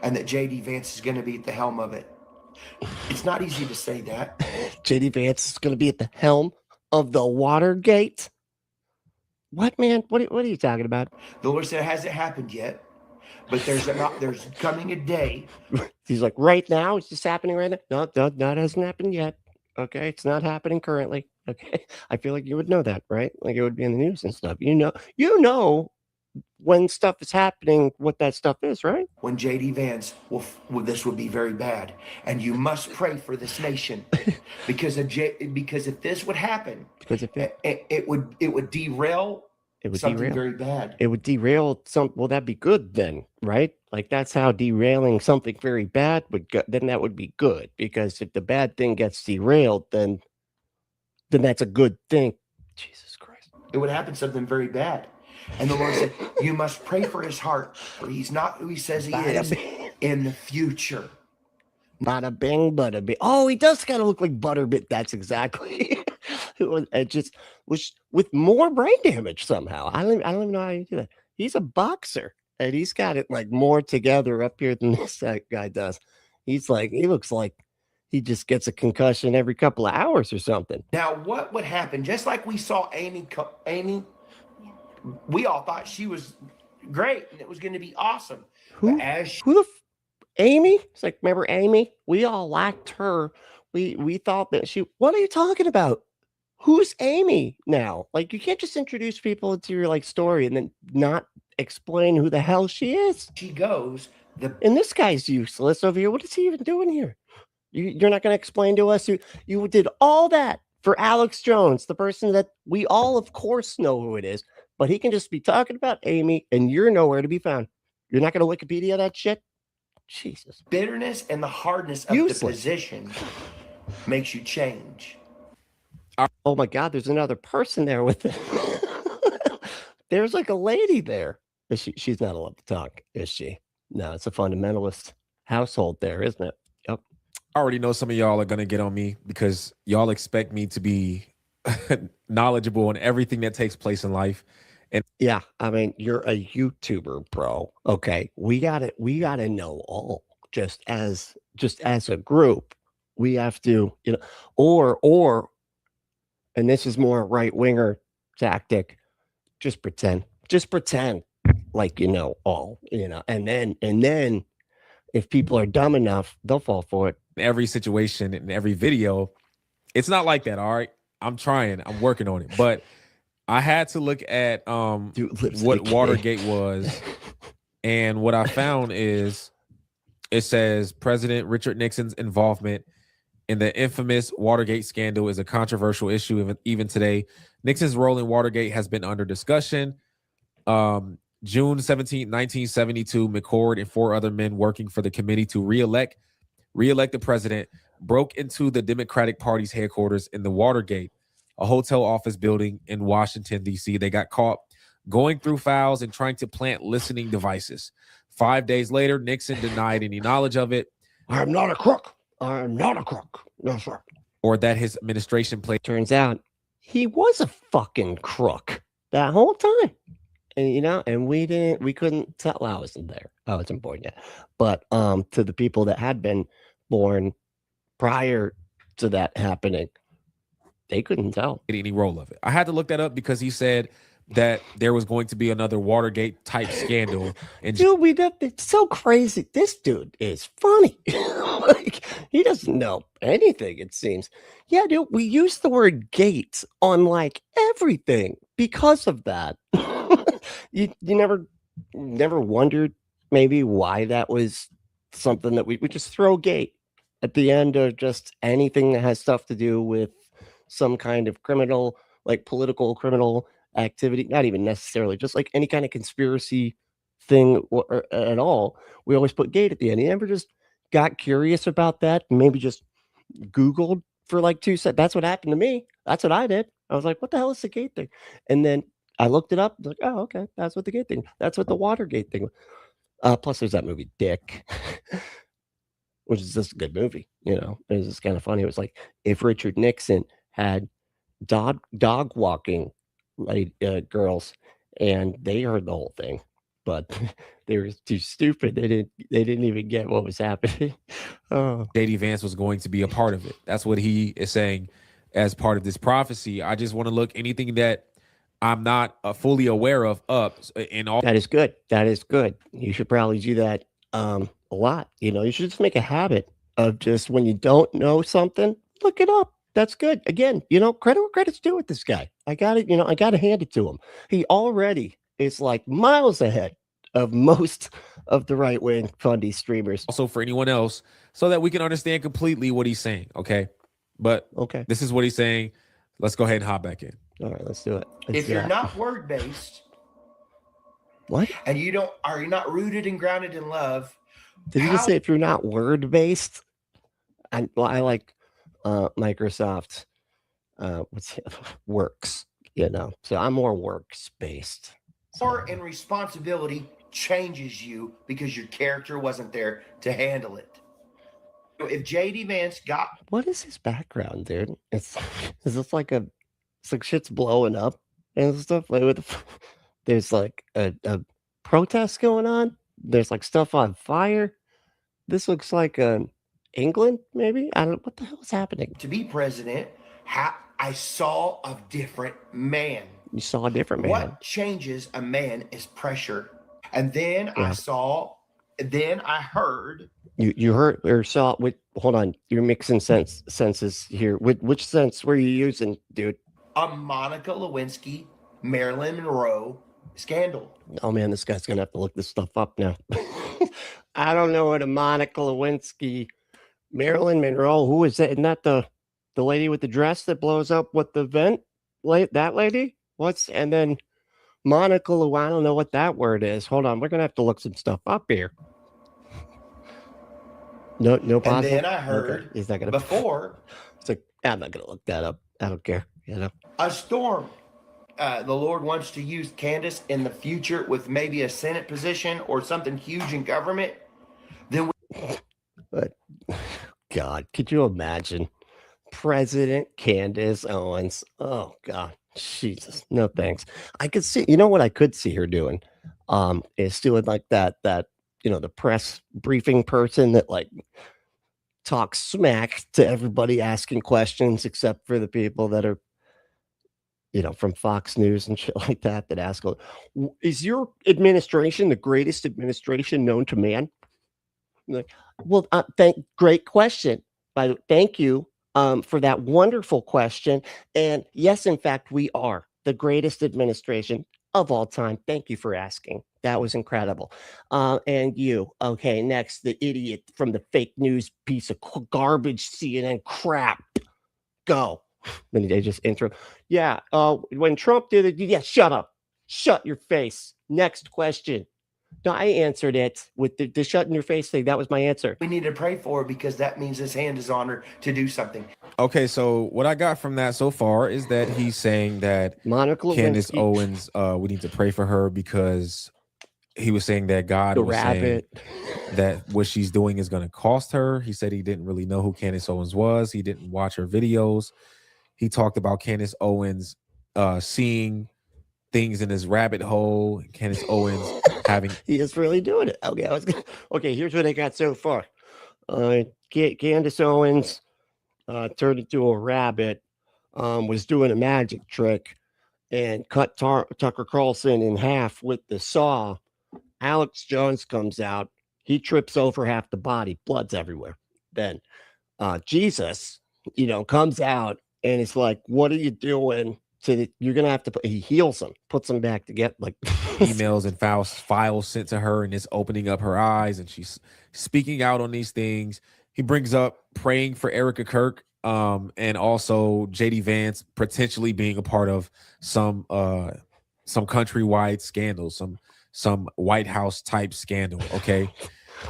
S3: and that J.D. Vance is going to be at the helm of it. It's not easy to say that.
S1: J.D. Vance is going to be at the helm of the Watergate? What, man? What are you talking about?
S3: The Lord said it hasn't happened yet, but there's coming a day.
S1: He's like, right now? It's just happening right now? No, that hasn't happened yet. Okay, it's not happening currently. Okay, I feel like you would know that, right? Like it would be in the news and stuff. You know when stuff is happening, what that stuff is, right?
S3: When J.D. Vance this would be very bad, and you must pray for this nation because if this would happen, because if it would derail. It would something very bad.
S1: It would derail some. Well, that'd be good then, right? Like that's how derailing something very bad would go. Then that would be good, because if the bad thing gets derailed, then that's a good thing. Jesus Christ!
S3: It would happen something very bad. And the Lord said, you must pray for his heart, for he's not who he says he is in the future.
S1: Bada bing, bada bing. Oh, he does kind of look like Butterbit. That's exactly. It just was with more brain damage somehow. I don't even know how you do that. He's a boxer, and he's got it like more together up here than this guy does. He looks like he just gets a concussion every couple of hours or something.
S3: Now, what would happen? Just like we saw Amy, we all thought she was great and it was going to be awesome.
S1: Amy? It's like, remember Amy? We all liked her. We thought that what are you talking about? Who's Amy now? Like, you can't just introduce people into your like story and then not explain who the hell she is.
S3: She goes.
S1: And this guy's useless over here. What is he even doing here? You're not going to explain to us. You did all that for Alex Jones, the person that we all, of course, know who it is. But he can just be talking about Amy, and you're nowhere to be found. You're not going to Wikipedia that shit? Jesus.
S3: Bitterness and the hardness of the position makes you change.
S1: Oh, my God. There's another person there with it. There's like a lady there. She's not allowed to talk, is she? No, it's a fundamentalist household there, isn't it? Yep.
S2: I already know some of y'all are going to get on me because y'all expect me to be knowledgeable on everything that takes place in life. And
S1: yeah, I mean, you're a YouTuber, bro. Okay, we gotta know all. Just as a group, we have to, or, and this is more right winger tactic. Just pretend like you know all, and then if people are dumb enough, they'll fall for it.
S2: In every situation, in every video, it's not like that. All right, I'm working on it, but I had to look at what Watergate was, and what I found is it says President Richard Nixon's involvement in the infamous Watergate scandal is a controversial issue even today. Nixon's role in Watergate has been under discussion. June 17, 1972, McCord and 4 other men working for the committee to re-elect the president broke into the Democratic Party's headquarters in the Watergate, a hotel office building in Washington, D.C. They got caught going through files and trying to plant listening devices. 5 days later, Nixon denied any knowledge of it.
S1: I'm not a crook. I'm not a crook. No, sir.
S2: Or that his administration played.
S1: Turns out he was a fucking crook that whole time. And, and we couldn't tell. I wasn't there. I wasn't born yet. But to the people that had been born prior to that happening, they couldn't tell
S2: any role of it. I had to look that up because he said that there was going to be another Watergate type scandal. And
S1: dude, it's so crazy. This dude is funny. Like, he doesn't know anything, it seems. Yeah, dude, we use the word gate on like everything because of that. You never wondered maybe why that was something that we just throw gate at the end of just anything that has stuff to do with some kind of criminal, like political criminal activity, not even necessarily, just like any kind of conspiracy thing or at all. We always put gate at the end. You never just got curious about that, and maybe just Googled for like 2 seconds. That's what happened to me. That's what I did. I was like, what the hell is the gate thing? And then I looked it up. Like, oh, okay, that's what the gate thing. That's what the Watergate thing. Plus, there's that movie Dick, which is just a good movie. You know, it was just kind of funny. It was like if Richard Nixon had dog walking like girls, and they heard the whole thing, but they were too stupid. They didn't even get what was happening. Oh,
S2: JD Vance was going to be a part of it. That's what he is saying as part of this prophecy. I just want to look anything that I'm not fully aware of up in all.
S1: that is good. That is good. You should probably do that a lot. You know, you should just make a habit of just when you don't know something, look it up. That's good. Again, you know, credit where credit's due with this guy. I got it. You know, I got to hand it to him. He already is like miles ahead of most of the right wing Fundie streamers.
S2: Also for anyone else, so that we can understand completely what he's saying. Okay. But
S1: Okay.
S2: this is what he's saying. Let's go ahead and hop back in.
S1: All right, let's do it. Let's
S3: If
S1: do
S3: you're
S1: that.
S3: not word based
S1: What
S3: and you're not rooted and grounded in love,
S1: did you just
S3: how-
S1: say? If you're not word based, I like Microsoft. What's it? Works? You know, so I'm more works based.
S3: power and responsibility changes you because your character wasn't there to handle it. So if JD Vance got
S1: What is his background, dude? It's is this like it's like shit's blowing up and stuff. Like there's like a protest going on. There's like stuff on fire. This looks like England, maybe. I don't. What the hell is happening?
S3: to be president, I saw a different man.
S1: You saw a different man.
S3: What changes a man is pressure. And then
S1: Yeah.
S3: I heard
S1: You heard or saw? Hold on, you're mixing senses here. Which sense were you using, dude?
S3: a Monica Lewinsky, Marilyn Monroe scandal.
S1: Oh man, this guy's gonna have to look this stuff up now. I don't know what a Monica Lewinsky, Marilyn Monroe. Who is that? Isn't that the lady with the dress that blows up with the vent? That lady? And then Monica Lewinsky. I don't know what that word is. Hold on, we're gonna have to look some stuff up here. No
S3: And
S1: positive.
S3: then I
S1: Okay,
S3: heard
S1: is that gonna?
S3: before
S1: It's like I'm not gonna look that up. I don't care. You know.
S3: a storm. The Lord wants to use Candace in the future with maybe a Senate position or something huge in government. Then
S1: But God, could you imagine President Candace Owens? Oh God, Jesus, no thanks. I could see, you know what I could see her doing, is doing like that, you know, the press briefing person that like talks smack to everybody asking questions except for the people that are, you know, from Fox News and shit like that ask, is your administration the greatest administration known to man? Like, well, great question. Thank you for that wonderful question. And yes, in fact, we are the greatest administration of all time. Thank you for asking. That was incredible. And you, okay, next, the idiot from the fake news piece of garbage CNN crap. Go. Then they just intro. Yeah, when Trump did it, yeah, shut up. Shut your face. Next question. No, I answered it with the shut in your face thing. That was my answer.
S3: we need to pray for her because that means his hand is on her to do something.
S2: Okay, so what I got from that so far is that he's saying that
S1: Monica
S2: Candace
S1: Lewinsky,
S2: Owens, we need to pray for her because he was saying that God
S1: the
S2: was
S1: rabbit.
S2: saying that what she's doing is going to cost her. He said he didn't really know who Candace Owens was. He didn't watch her videos. He talked about Candace Owens seeing things in his rabbit hole. Candace Owens having
S1: He is really doing it. Okay, okay. Here's what I got so far. Candace Owens turned into a rabbit. Was doing a magic trick and cut Tucker Carlson in half with the saw. Alex Jones comes out. He trips over half the body. Blood's everywhere. Then Jesus, you know, comes out and it's like, "What are you doing?" You're gonna have to. He heals him, puts him back together. Like
S2: emails and files sent to her, and it's opening up her eyes, and she's speaking out on these things. He brings up praying for Erica Kirk, and also JD Vance potentially being a part of some countrywide scandal, some White House type scandal. Okay,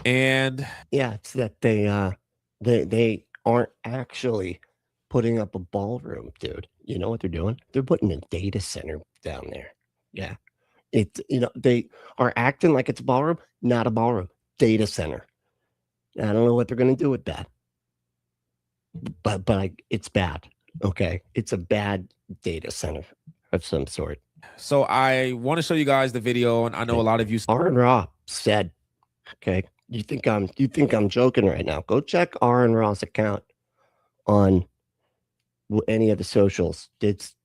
S2: And
S1: yeah, it's that they aren't actually putting up a ballroom, dude. You know what they're doing? They're putting a data center down there. Yeah. They are acting like it's a ballroom, not a ballroom, data center. I don't know what they're going to do with that, but it's bad. Okay, it's a bad data center of some sort.
S2: so I want to show you guys the video, and I know a lot of you.
S1: Aaron Ra said, "Okay, you think I'm joking right now? Go check Aaron Ra's account on any of the socials. It's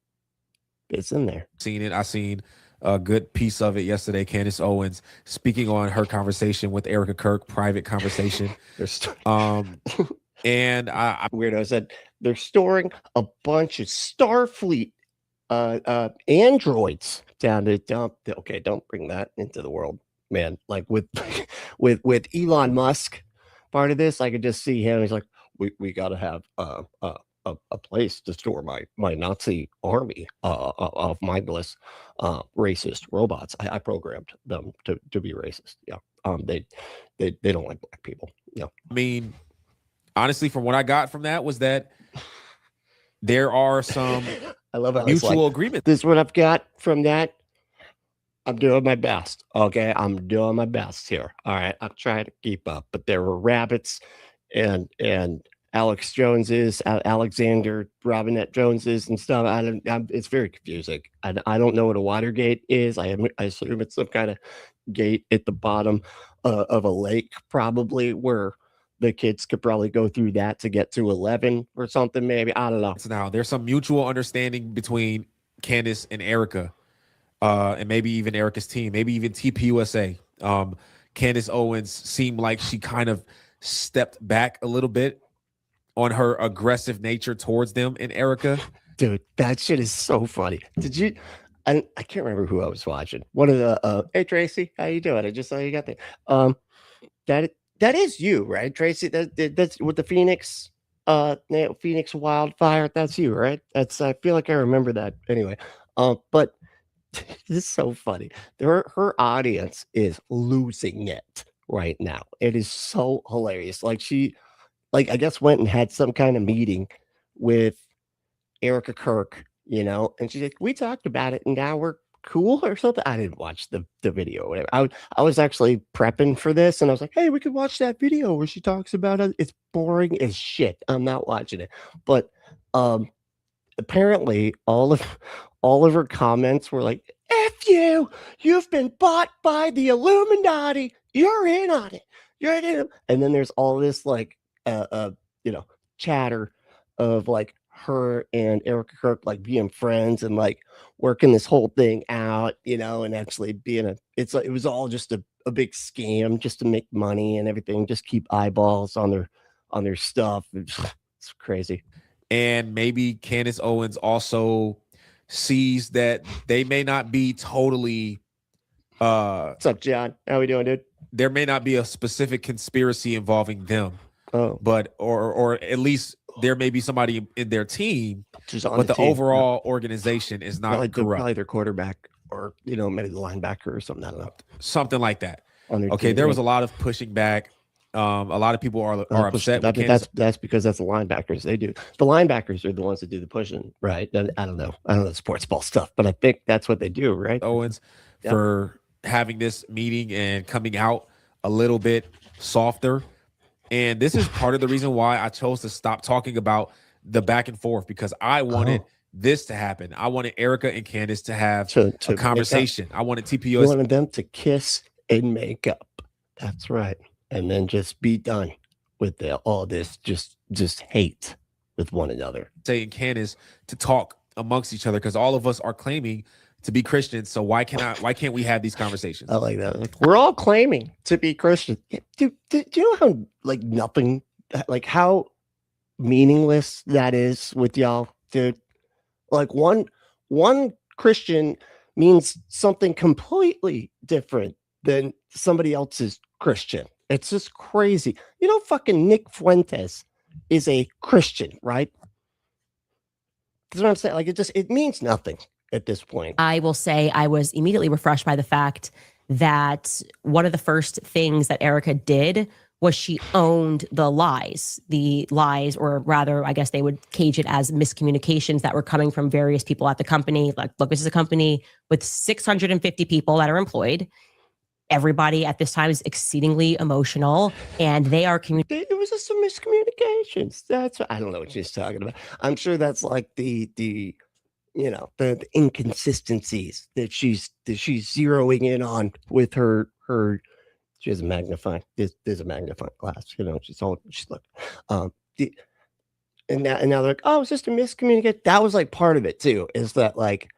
S1: in there."
S2: Seen it. I seen a good piece of it yesterday. Candace Owens speaking on her conversation with Erica Kirk, private conversation. And I
S1: weirdo said they're storing a bunch of Starfleet androids down to dump. Okay, don't bring that into the world, man. Like with Elon Musk, part of this, I could just see him. He's like, we got to have a place to store my Nazi army of mindless racist robots. I programmed them to be racist. Yeah. They don't like black people. Yeah.
S2: I mean, honestly, from what I got from that was that there are some
S1: I love how
S2: mutual agreement.
S1: This is what I've got from that. I'm doing my best. Okay. I'm doing my best here. All right. I'll try to keep up. But there were rabbits and Alex Joneses, Alexander Robinette Joneses and stuff. It's very confusing. I don't know what a Watergate is. I assume it's some kind of gate at the bottom of a lake, probably, where the kids could probably go through that to get to 11 or something, maybe. I don't know.
S2: So now there's some mutual understanding between Candace and Erica, and maybe even Erica's team, maybe even TPUSA. Candace Owens seemed like she kind of stepped back a little bit on her aggressive nature towards them and Erica.
S1: Dude, that shit is so funny. Did you? I can't remember who I was watching. One of the hey Tracy, how you doing? I just saw you got there. That is you, right, Tracy? That's with the Phoenix wildfire. That's you, right? I feel like I remember that anyway. But this is so funny. Her audience is losing it right now. It is so hilarious. Like I guess went and had some kind of meeting with Erica Kirk, and she's like, we talked about it and now we're cool or something. I didn't watch the video or whatever. I was actually prepping for this and I was like, hey, we could watch that video where she talks about it. It's boring as shit. I'm not watching it. But apparently all of her comments were like, F you've been bought by the Illuminati. You're in on it. You're in it. And then there's all this like chatter of like her and Erica Kirk like being friends and like working this whole thing out, and actually being it was all just a big scam just to make money and everything, just keep eyeballs on their stuff. It's crazy.
S2: And maybe Candace Owens also sees that they may not be totally
S1: what's up, John? How we doing, dude?
S2: There may not be a specific conspiracy involving them.
S1: Oh,
S2: but or at least there may be somebody in their team, but the
S1: team.
S2: Overall organization is not corrupt.
S1: Probably their quarterback or maybe the linebacker or something. I don't know.
S2: Something like that. Okay,
S1: team,
S2: there was a lot of pushing back. A lot of people are upset.
S1: That's because that's the linebackers. They do. The linebackers are the ones that do the pushing, right? I don't know the sports ball stuff, but I think that's what they do, right?
S2: Owens for having this meeting and coming out a little bit softer. And this is part of the reason why I chose to stop talking about the back and forth, because I wanted this to happen. I wanted Erica and Candace to have a conversation. I wanted TPUS.
S1: You wanted them to kiss and make up. That's right. And then just be done with all this just hate with one another.
S2: Saying Candace to talk amongst each other, because all of us are claiming to be Christians. So why can't we have these conversations?
S1: I like that. Like, we're all claiming to be Christian. Dude, do you know how nothing, how meaningless that is with y'all, dude? Like one Christian means something completely different than somebody else's Christian. It's just crazy. Fucking Nick Fuentes is a Christian, right? That's what I'm saying. Like, it means nothing at this point.
S4: I will say I was immediately refreshed by the fact that one of the first things that Erica did was she owned the lies, or rather, I guess they would cage it as miscommunications that were coming from various people at the company. Like, look, this is a company with 650 people that are employed. Everybody at this time is exceedingly emotional, and they are
S1: It was just some miscommunications. I don't know what she's talking about. I'm sure that's like the inconsistencies that she's zeroing in on with her. She has a magnifying. There's a magnifying glass. She's like, and now they're like, oh, it's just a miscommunication. That was like part of it too. Is that like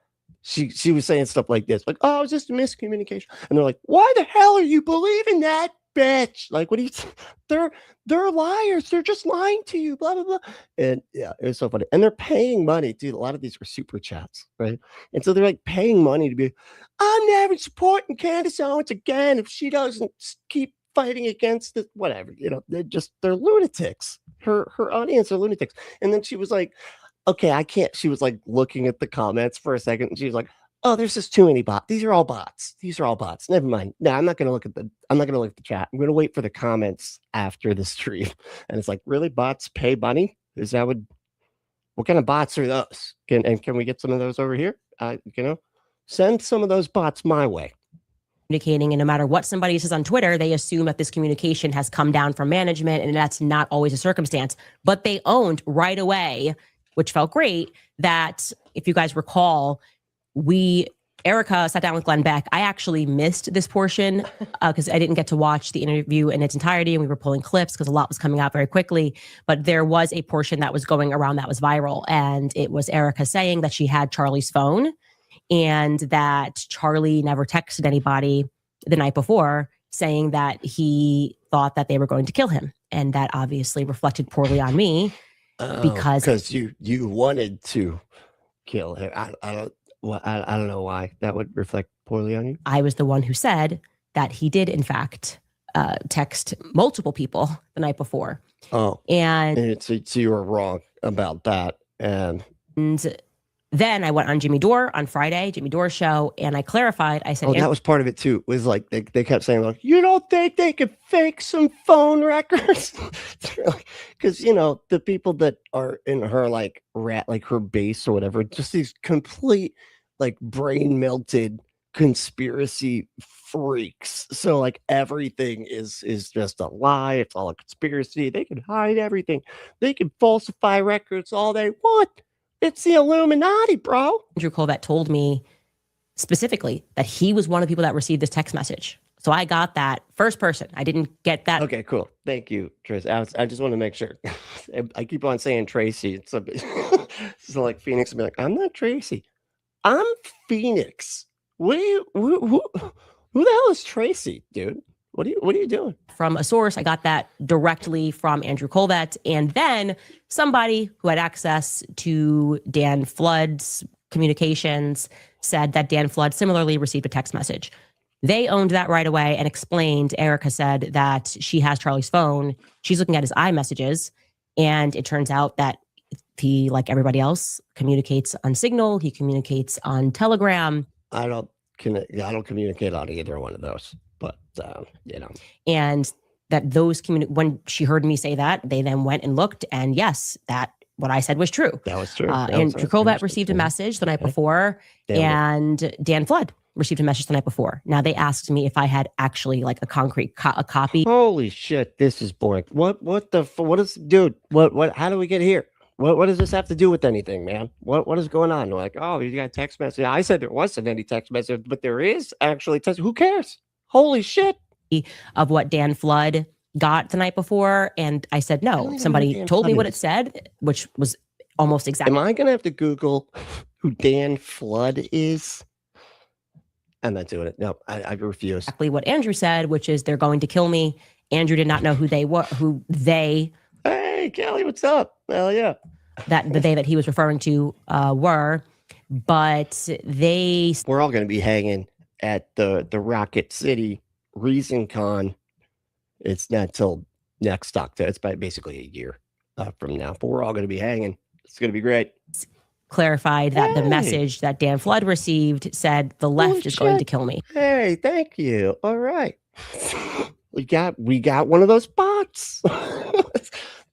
S1: she was saying stuff like this, like, oh, it's just a miscommunication, and they're like, why the hell are you believing that, bitch? Like, what do you? They're liars. They're just lying to you. Blah blah blah. And yeah, it was so funny. And they're paying money, dude. A lot of these were super chats, right? And so they're like paying money to be. I'm never supporting Candace Owens again if she doesn't keep fighting against it. Whatever, they're lunatics. Her audience are lunatics. And then she was like, okay, I can't. She was like looking at the comments for a second, and she was like, oh, there's just too many bots. These are all bots. Never mind. No, I'm not gonna look at the chat. I'm gonna wait for the comments after the stream. And it's like, really, bots pay money? Is that what kind of bots are those? Can we get some of those over here? Send some of those bots my way.
S4: Communicating, and no matter what somebody says on Twitter, they assume that this communication has come down from management, and that's not always a circumstance. But they owned right away, which felt great, that if you guys recall, Erica sat down with Glenn Beck. I actually missed this portion because I didn't get to watch the interview in its entirety, and we were pulling clips because a lot was coming out very quickly. But there was a portion that was going around that was viral, and it was Erica saying that she had Charlie's phone and that Charlie never texted anybody the night before saying that he thought that they were going to kill him. And that obviously reflected poorly on me because
S1: you wanted to kill him. I don't know why that would reflect poorly on you.
S4: I was the one who said that he did, in fact, text multiple people the night before.
S1: Oh,
S4: and
S1: so you were wrong about that. And
S4: then I went on Jimmy Dore on Friday, Jimmy Dore's show, and I clarified. I said,
S1: that was part of it too. It was like they kept saying, like, you don't think they could fake some phone records? Because the people that are in her like her base or whatever, just these complete like brain melted conspiracy freaks. So like everything is just a lie. It's all a conspiracy. They can hide everything. They can falsify records all they want. It's the Illuminati, bro.
S4: Andrew Colvett told me specifically that he was one of the people that received this text message. So I got that first person. I didn't get that.
S1: Okay, cool. Thank you, Tracy. I just want to make sure. I keep on saying Tracy. It's so like Phoenix will be like, I'm not Tracy. I'm Phoenix. Who the hell is Tracy, dude? What are you doing?
S4: From a source, I got that directly from Andrew Colvett. And then somebody who had access to Dan Flood's communications said that Dan Flood similarly received a text message. They owned that right away and explained. Erica said that she has Charlie's phone. She's looking at his iMessages. And it turns out that he, like everybody else, communicates on Signal. He communicates on Telegram.
S1: I don't communicate on either one of those. But,
S4: and that those when she heard me say that, they then went and looked, and yes, that what I said was true.
S1: That was true.
S4: And Colvett received a message the night before, and Dan Flood received a message the night before. Now they asked me if I had actually like a concrete a copy.
S1: Holy shit, this is boring. What is, dude? What? How do we get here? What does this have to do with anything, man? What is going on? Like, oh, you got a text message. I said there wasn't any text message, but there is actually text. Who cares? Holy shit.
S4: Of what Dan Flood got the night before. And I said, no, somebody told me what it said, which was almost exactly.
S1: Am I going to have to Google who Dan Flood is? I'm not doing it. No, I refuse.
S4: Exactly what Andrew said, which is they're going to kill me. Andrew did not know who they were,
S1: Hey, Kelly, what's up? Hell yeah.
S4: That the they that he was referring to were, but we're
S1: all going to be hanging at the Rocket City Reason Con. It's not till next October. It's basically a year from now, but we're all going to be hanging. It's going to be great.
S4: clarified that the
S1: Hey.
S4: message that Dan Flood received said the left is going to
S1: shit.
S4: kill me.
S1: Hey, thank you. All right. We got one of those bots.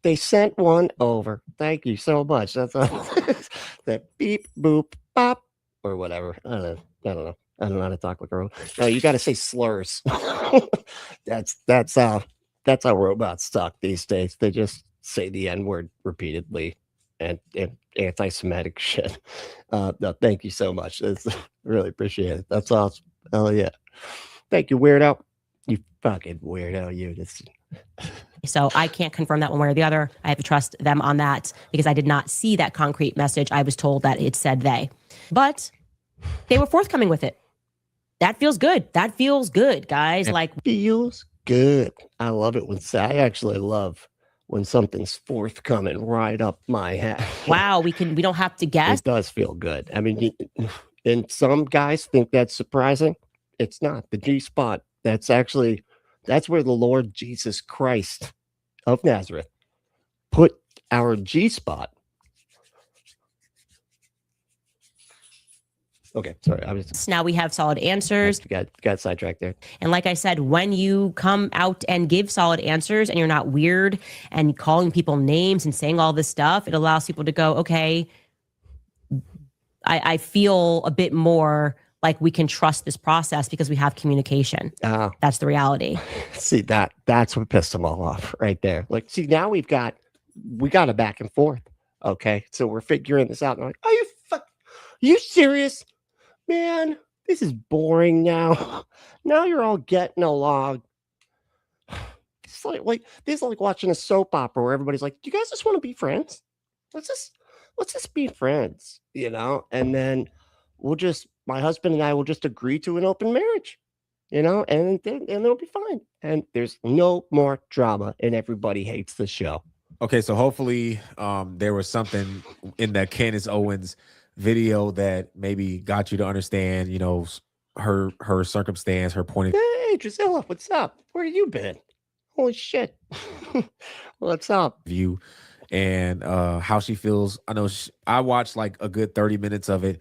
S1: They sent one over. Thank you so much. That's that beep boop bop or whatever. I don't know. I don't know how to talk like a robot. No, you got to say slurs. that's how robots talk these days. They just say the N-word repeatedly and anti-Semitic shit. No, thank you so much. Really appreciate it. That's awesome. Hell yeah. Thank you, weirdo. You fucking weirdo. You just.
S4: So I can't confirm that one way or the other. I have to trust them on that because I did not see that concrete message. I was told that it said they, but they were forthcoming with it. That feels good. That feels good, guys. Like
S1: feels good. I love it I actually love when something's forthcoming right up my hat.
S4: Wow, we don't have to guess.
S1: It does feel good. I mean, and some guys think that's surprising. It's not. The G-spot. That's where the Lord Jesus Christ of Nazareth put our G-spot. Okay, sorry.
S4: Now we have solid answers.
S1: Got sidetracked there.
S4: And like I said, when you come out and give solid answers and you're not weird and calling people names and saying all this stuff, it allows people to go, okay, I feel a bit more like we can trust this process because we have communication. That's the reality.
S1: See, that's what pissed them all off right there. Like, see, now we got a back and forth. Okay, so we're figuring this out. And I'm like, are you serious? Man, this is boring now. Now you're all getting along. It's like this is like watching a soap opera where everybody's like, do you guys just want to be friends? Let's just be friends, you know? And then my husband and I will just agree to an open marriage, you know, and it'll be fine. And there's no more drama and everybody hates the show.
S2: Okay, so hopefully there was something in that Candace Owens video that maybe got you to understand, you know, her circumstance, her point of
S1: Hey, Drusilla, what's up? Where have you been? Holy shit. What's up?
S2: view and how she feels. I know I watched like a good 30 minutes of it,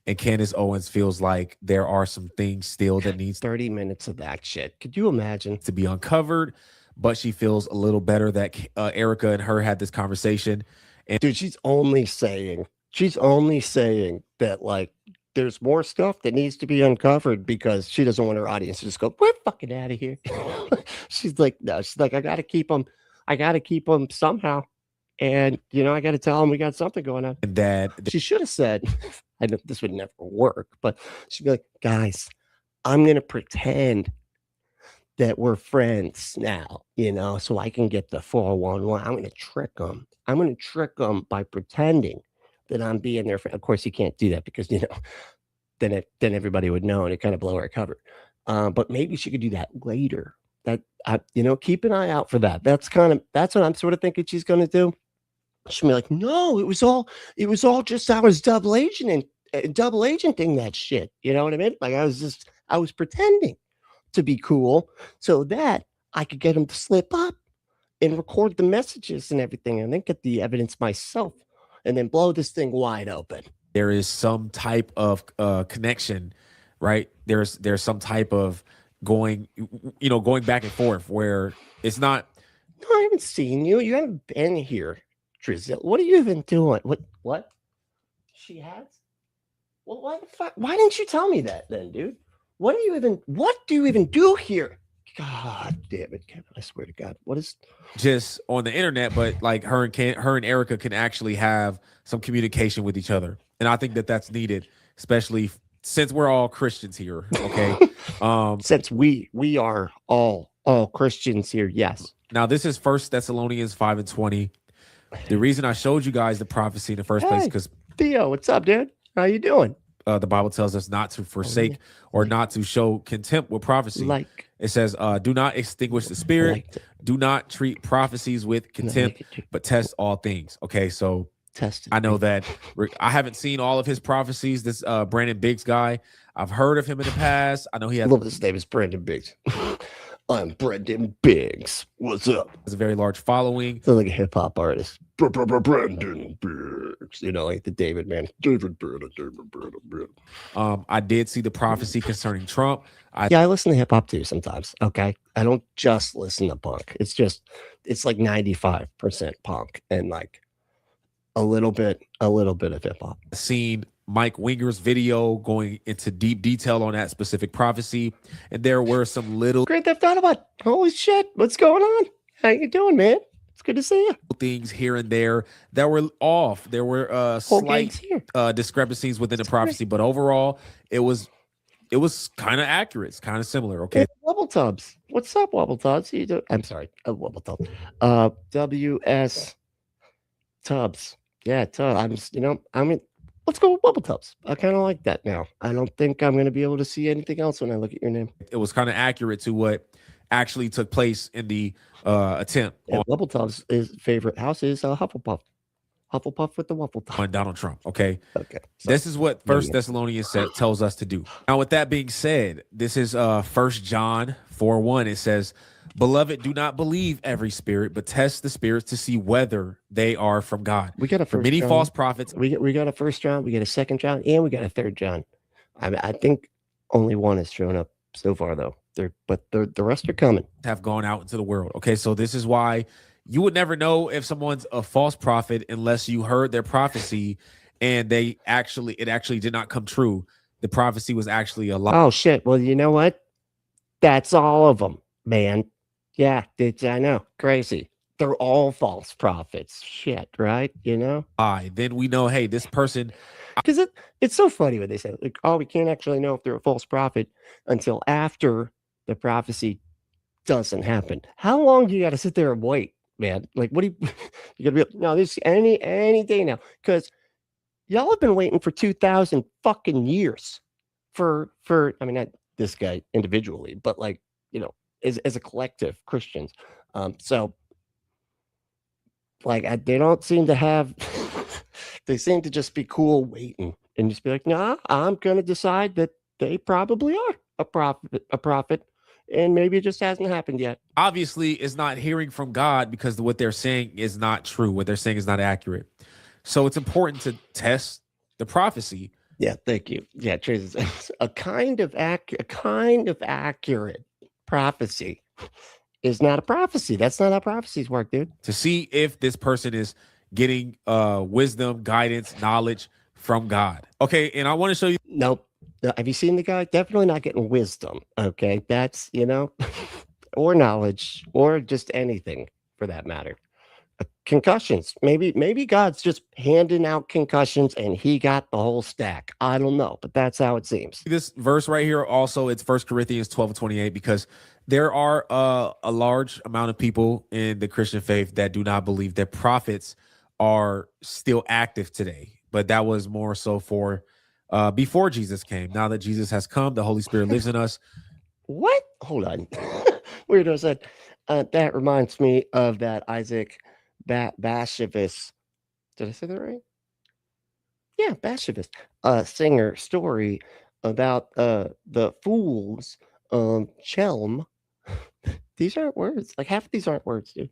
S2: and Candace Owens feels like there are some things still that needs
S1: 30 minutes of that shit. Could you imagine?
S2: to be uncovered, but she feels a little better that Erica and her had this conversation. And
S1: Dude, she's only saying that like there's more stuff that needs to be uncovered because she doesn't want her audience to just go, we're fucking out of here. She's like, no, she's like, I gotta keep them somehow. And you know, I gotta tell them we got something going on.
S2: that
S1: She should have said, I know this would never work, but she'd be like, guys, I'm gonna pretend that we're friends now, you know, so I can get the 411. I'm going to trick them. I'm going to trick them by pretending that I'm being their friend. Of course, you can't do that because, you know, then everybody would know and it kind of blow our cover. But maybe she could do that later. You know, keep an eye out for that. That's what I'm sort of thinking she's going to do. She'll be like, no, it was all just I was double agenting that shit. You know what I mean? Like I was pretending to be cool so that I could get him to slip up and record the messages and everything and then get the evidence myself and then blow this thing wide open.
S2: there is some type of connection, right? There's some type of going back and forth where it's not.
S1: No, I haven't seen you. You haven't been here, Drizzle. What are you even doing? What? She has? Well, why the fuck? Why didn't you tell me that then, dude? What do you even do here? God damn it, Kevin. I swear to God. What is
S2: just on the internet, but like her and Erica can actually have some communication with each other. And I think that that's needed, especially since we're all Christians here. Okay.
S1: Since we are all Christians here. Yes.
S2: Now this is 1 Thessalonians 5:20. The reason I showed you guys the prophecy in the first place, because
S1: Theo, what's up, dude? How you doing?
S2: The Bible tells us not to forsake or not to show contempt with prophecy. It says, do not extinguish the spirit. Do not treat prophecies with contempt, but test all things. Okay, so I know that I haven't seen all of his prophecies. This Brandon Biggs guy, I've heard of him in the past. I know he has.
S1: I love his name is Brandon Biggs. I'm Brendan Biggs. What's up?
S2: Has a very large following.
S1: Sounds like a hip hop artist. Brendan Biggs. You know, like the David man. David Brennan.
S2: I did see the prophecy concerning Trump.
S1: Yeah, I listen to hip hop too sometimes. Okay. I don't just listen to punk. It's like 95% punk and like a little bit of hip hop.
S2: Seen Mike Winger's video going into deep detail on that specific prophecy, and there were some little
S1: Great Theft Auto Bot. Holy shit, what's going on? How you doing, man? It's good to see you.
S2: things here and there that were off. There were
S1: Whole
S2: slight
S1: gang's here.
S2: discrepancies within the prophecy, but overall, it was kind of accurate. It's kind of similar. Okay,
S1: Hey, Wobble Tubs. What's up, Wobble Tubs? You do? I'm sorry, Wobble Tubs. WS Tubs. Yeah, Tubs. Let's go with Wobble Tubs. I kind of like that now. I don't think I'm going to be able to see anything else when I look at your name.
S2: it was kind of accurate to what actually took place in the attempt
S1: And Wobble Tubs' favorite house is Hufflepuff. Hufflepuff with the Waffle Top.
S2: on Donald Trump. Okay.
S1: Okay. So,
S2: This is what First
S1: yeah.
S2: Thessalonians tells us to do. Now, with that being said, this is 1 John 4:1. It says, "Beloved, do not believe every spirit, but test the spirits to see whether they are from God.
S1: we got a
S2: For
S1: first
S2: many
S1: John.
S2: false prophets."
S1: We got a first John, we got a second John, and we got a third John. I think only one has shown up so far though. But the rest are coming.
S2: Have gone out into the world. Okay, so this is why you would never know if someone's a false prophet unless you heard their prophecy and it actually did not come true. The prophecy was actually a lie.
S1: Oh shit. Well, you know what? That's all of them, man. Yeah, I know. Crazy. They're all false prophets. Shit, right? You know?
S2: Then we know, hey, this person.
S1: Because it's so funny when they say, like, oh, we can't actually know if they're a false prophet until after the prophecy doesn't happen. How long do you got to sit there and wait, man? Like, what do you got to be like, no, this any day now? Because y'all have been waiting for 2,000 fucking years for I mean, not this guy individually, but like, as a collective Christians. So like they don't seem to have they seem to just be cool waiting and just be like, nah, I'm gonna decide that they probably are a prophet, and maybe it just hasn't happened yet.
S2: Obviously is not hearing from God because what they're saying is not true. What they're saying is not accurate. So it's important to test the prophecy.
S1: Yeah, thank you. Yeah, Trace, a kind of accurate prophecy is not a prophecy. That's not how prophecies work, dude.
S2: To see if this person is getting wisdom, guidance, knowledge from God. Okay, and I want to show you.
S1: Nope. No, have you seen the guy? Definitely not getting wisdom. Okay, that's or knowledge, or just anything for that matter. Concussions. Maybe God's just handing out concussions and he got the whole stack. I don't know, but that's how it seems.
S2: This verse right here also, it's 1 Corinthians 12:28, because there are a large amount of people in the Christian faith that do not believe that prophets are still active today. But that was more so for before Jesus came. Now that Jesus has come, the Holy Spirit lives in us.
S1: What? Hold on. Weirdo said, that reminds me of that Isaac Bashevis. Did I say that right? Yeah, Bashevis. Singer story about the fools Chelm. These aren't words. Like half of these aren't words, dude.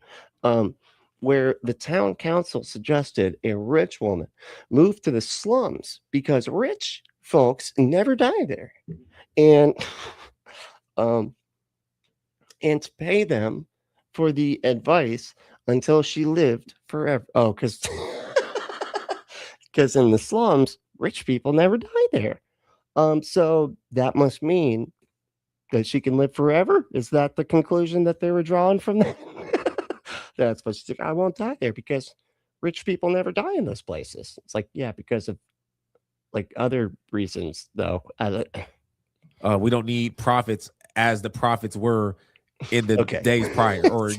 S1: Where the town council suggested a rich woman move to the slums because rich folks never die there, and to pay them for the advice until she lived forever. Oh, because in the slums, rich people never die there. So that must mean that she can live forever. Is that the conclusion that they were drawing from that? That's what she's like. I won't die there because rich people never die in those places. It's like, yeah, because of like other reasons, though.
S2: We don't need prophets as the prophets were in the days prior, or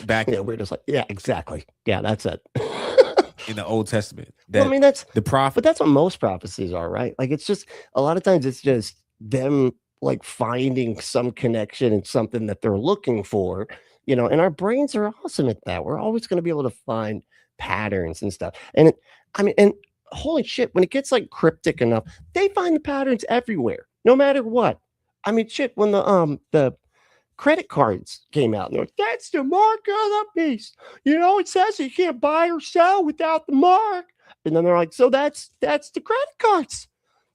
S2: back.
S1: Yeah, we're just like, yeah, exactly. Yeah, that's it.
S2: In the Old Testament.
S1: Well, I mean, that's
S2: the prophet.
S1: But that's what most prophecies are, right? Like, it's just a lot of times it's just them like finding some connection and something that they're looking for, and our brains are awesome at that. We're always going to be able to find patterns and stuff. And and holy shit, when it gets like cryptic enough, they find the patterns everywhere, no matter what. I mean, shit, when the credit cards came out. And they're like, that's the mark of the beast. You know, it says you can't buy or sell without the mark. And then they're like, so that's the credit cards.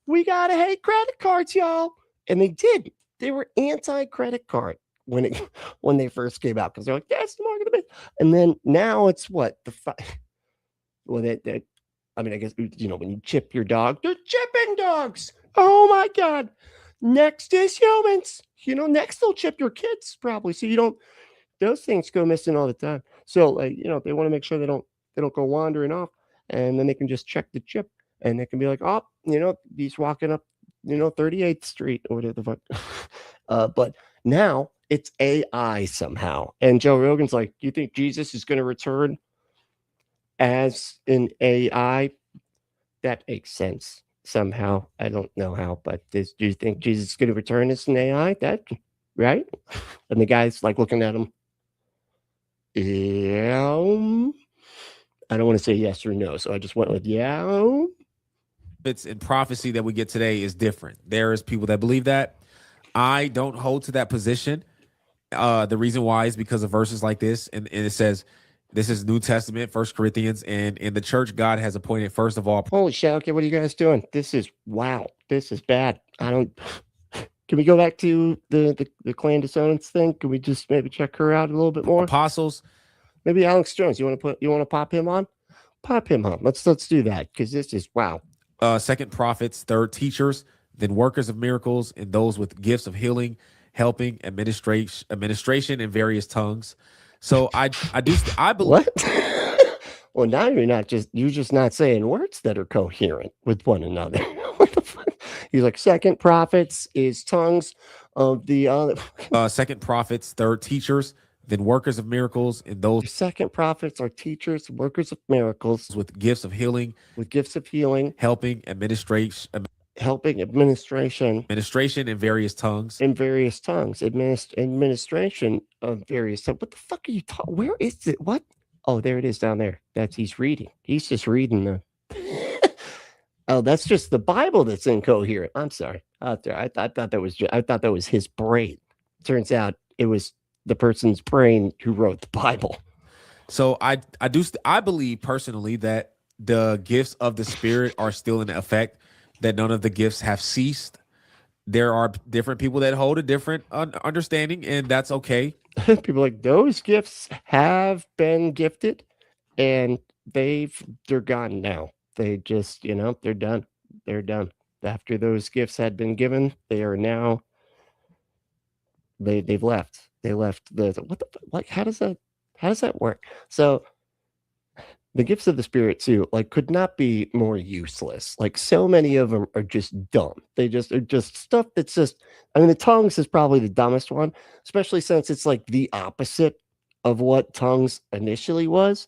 S1: We gotta hate credit cards, y'all. And they did. They were anti-credit card when they first came out because they're like, that's the mark of the beast. And then now it's what well, I mean, I guess, you know, when you chip your dog, they're chipping dogs. Oh my God. Next is humans. You know, next they'll chip your kids probably. So you don't, those things go missing all the time. So like, you know, they want to make sure they don't go wandering off, and then they can just check the chip and they can be like, oh, you know, he's walking up, you know, 38th Street or whatever the fuck. But now it's AI somehow. And Joe Rogan's like, do you think Jesus is going to return as an AI? That makes sense somehow. I don't know how, but do you think Jesus is going to return as an AI? That right? And the guy's like looking at him. Yeah. I don't want to say yes or no, so I just went with yeah.
S2: It's in prophecy that we get today is different. There is people that believe that. I don't hold to that position. The reason why is because of verses like this, and it says, this is New Testament, 1 Corinthians, and in the church, God has appointed, first of all.
S1: Holy shit, okay, what are you guys doing? This is, wow, this is bad. Can we go back to the clan dissonance thing? Can we just maybe check her out a little bit more?
S2: Apostles.
S1: Maybe Alex Jones, you want to pop him on? Pop him on. Let's do that, because this is, wow.
S2: Second, prophets. Third, teachers. Then workers of miracles, and those with gifts of healing, helping, administration in various tongues. So I believe.
S1: What? Well, now you're just not saying words that are coherent with one another. What the fuck? He's like, second, prophets is tongues of the other.
S2: Second, prophets. Third, teachers. Then workers of miracles, and those.
S1: Second, prophets are teachers, workers of miracles
S2: with gifts of healing,
S1: helping,
S2: administration in various tongues,
S1: administration of various tongues. What the fuck are you talking? Where is it? What? Oh, there it is down there. He's reading. He's just reading the. Oh, that's just the Bible that's incoherent. I'm sorry. I thought that was his brain. Turns out it was the person's brain who wrote the Bible.
S2: So I believe personally that the gifts of the Spirit are still in effect, that none of the gifts have ceased. There are different people that hold a different understanding, and that's okay.
S1: People like, those gifts have been gifted, and they're gone now. They just, you know, they're done. They're done. After those gifts had been given, they are now, they've left. They left how does that work? So the gifts of the Spirit too, like, could not be more useless. Like, so many of them are just dumb. Are just stuff that's just, I mean, the tongues is probably the dumbest one, especially since it's like the opposite of what tongues initially was,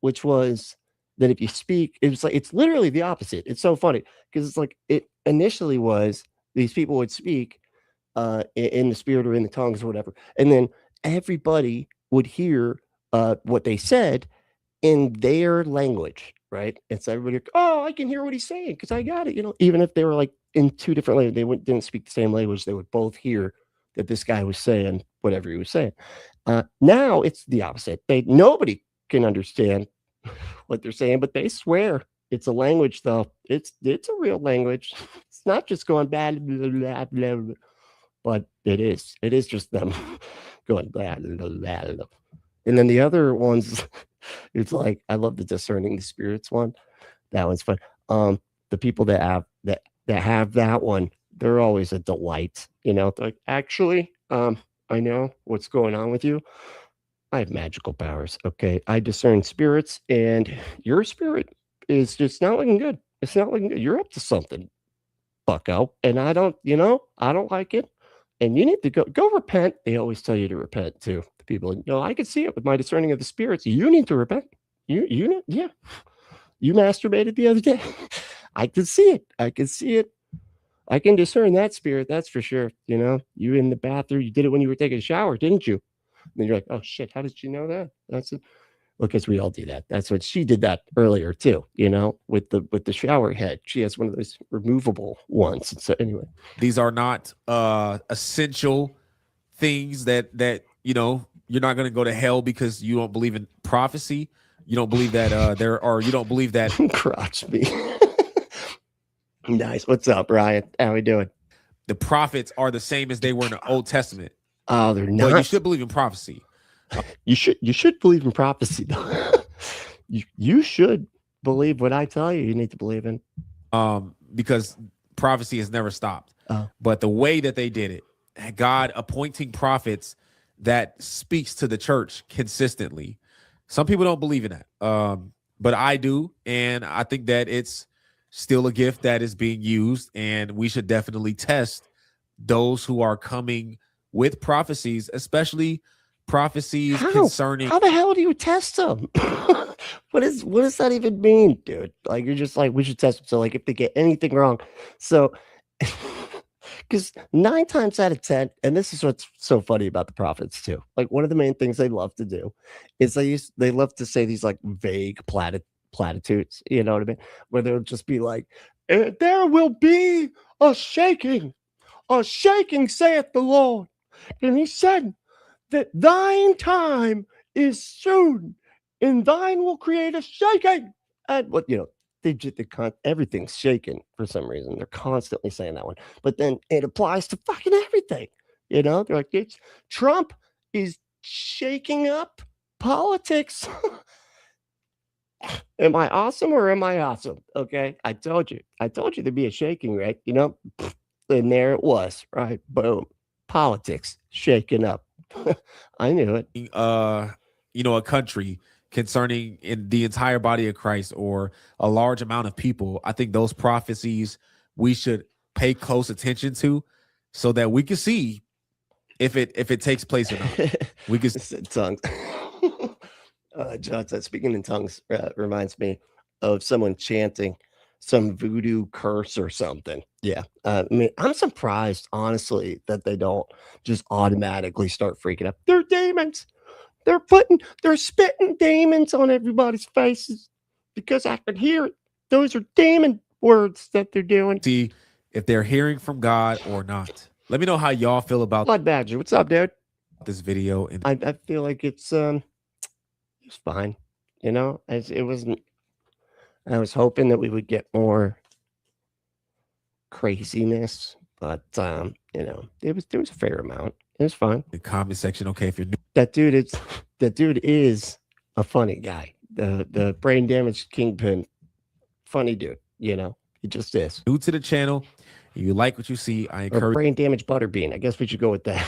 S1: which was that if you speak, it's literally the opposite. It's so funny because it's like, it initially was these people would speak in the Spirit or in the tongues or whatever, and then everybody would hear what they said in their language, right? And so everybody, oh, I can hear what he's saying because I got it, you know. Even if they were like in two different languages, they didn't speak the same language, they would both hear that this guy was saying whatever he was saying. Now it's the opposite. Nobody can understand what they're saying, but they swear it's a language, though. It's a real language. It's not just going blah, blah, blah, blah, blah. But it is just them going blah, blah, blah, blah. And then the other ones, it's like, I love the discerning the spirits one. That one's fun. The people that have that one, they're always a delight. You know, they're like, actually, I know what's going on with you. I have magical powers. Okay, I discern spirits, and your spirit is just not looking good. It's not looking good. You're up to something, bucko. And I don't like it. And you need to go repent. They always tell you to repent too. The people, no, I can see it with my discerning of the spirits. You need to repent. You know, yeah. You masturbated the other day. I can see it. I can discern that spirit. That's for sure. You know, you in the bathroom. You did it when you were taking a shower, didn't you? And then you're like, oh shit, how did you know that? That's it. Well, because we all do that. That's what she did that earlier too, you know, with the shower head. She has one of those removable ones. So anyway,
S2: these are not essential things that you know, you're not going to go to hell because you don't believe in prophecy. You don't believe that you don't believe that
S1: crotch me. Nice. What's up, Ryan? How we doing?
S2: the prophets are the same as they were in the Old Testament.
S1: Oh, they're not.
S2: But you should believe in prophecy.
S1: You should believe in prophecy, though. you should believe what I tell you. You need to believe in.
S2: Because prophecy has never stopped. But the way that they did it, God appointing prophets that speaks to the church consistently. Some people don't believe in that, but I do, and I think that it's still a gift that is being used, and we should definitely test those who are coming with prophecies, especially prophecies concerning.
S1: How the hell do you test them? What does that even mean, dude? Like, you're just like, we should test them. So, like, if they get anything wrong, so because 9 times out of 10, and this is what's so funny about the prophets too. Like, one of the main things they love to do is they love to say these like vague platitudes. You know what I mean? Where they'll just be like, "There will be a shaking saith the Lord, and He said that thine time is soon, and thine will create a shaking." And what everything's shaking for some reason. They're constantly saying that one, but then it applies to fucking everything. You know, they're like, Trump is shaking up politics. Am I awesome or am I awesome? Okay, I told you there'd be a shaking, right? You know, and there it was, right? Boom, politics shaking up. I knew it.
S2: You know, a country concerning in the entire body of Christ or a large amount of people. I think those prophecies we should pay close attention to so that we can see if it takes place or not. We can
S1: tongues. John said speaking in tongues reminds me of someone chanting some voodoo curse or something. Yeah. I mean, I'm surprised, honestly, that they don't just automatically start freaking out. They're demons. They're spitting demons on everybody's faces because I can hear it. Those are demon words that they're doing.
S2: See if they're hearing from God or not. Let me know how y'all feel about
S1: Blood Badger. What's up, dude?
S2: This video. And
S1: I feel like it's fine. You know, it wasn't. I was hoping that we would get more craziness, but you know, there was a fair amount. It was fine.
S2: The comment section. Okay, if you're new.
S1: That dude is a funny guy. The brain damaged kingpin, funny dude. You know, he just is.
S2: New to the channel, you like what you see, I encourage
S1: brain damaged butterbean. I guess we should go with that.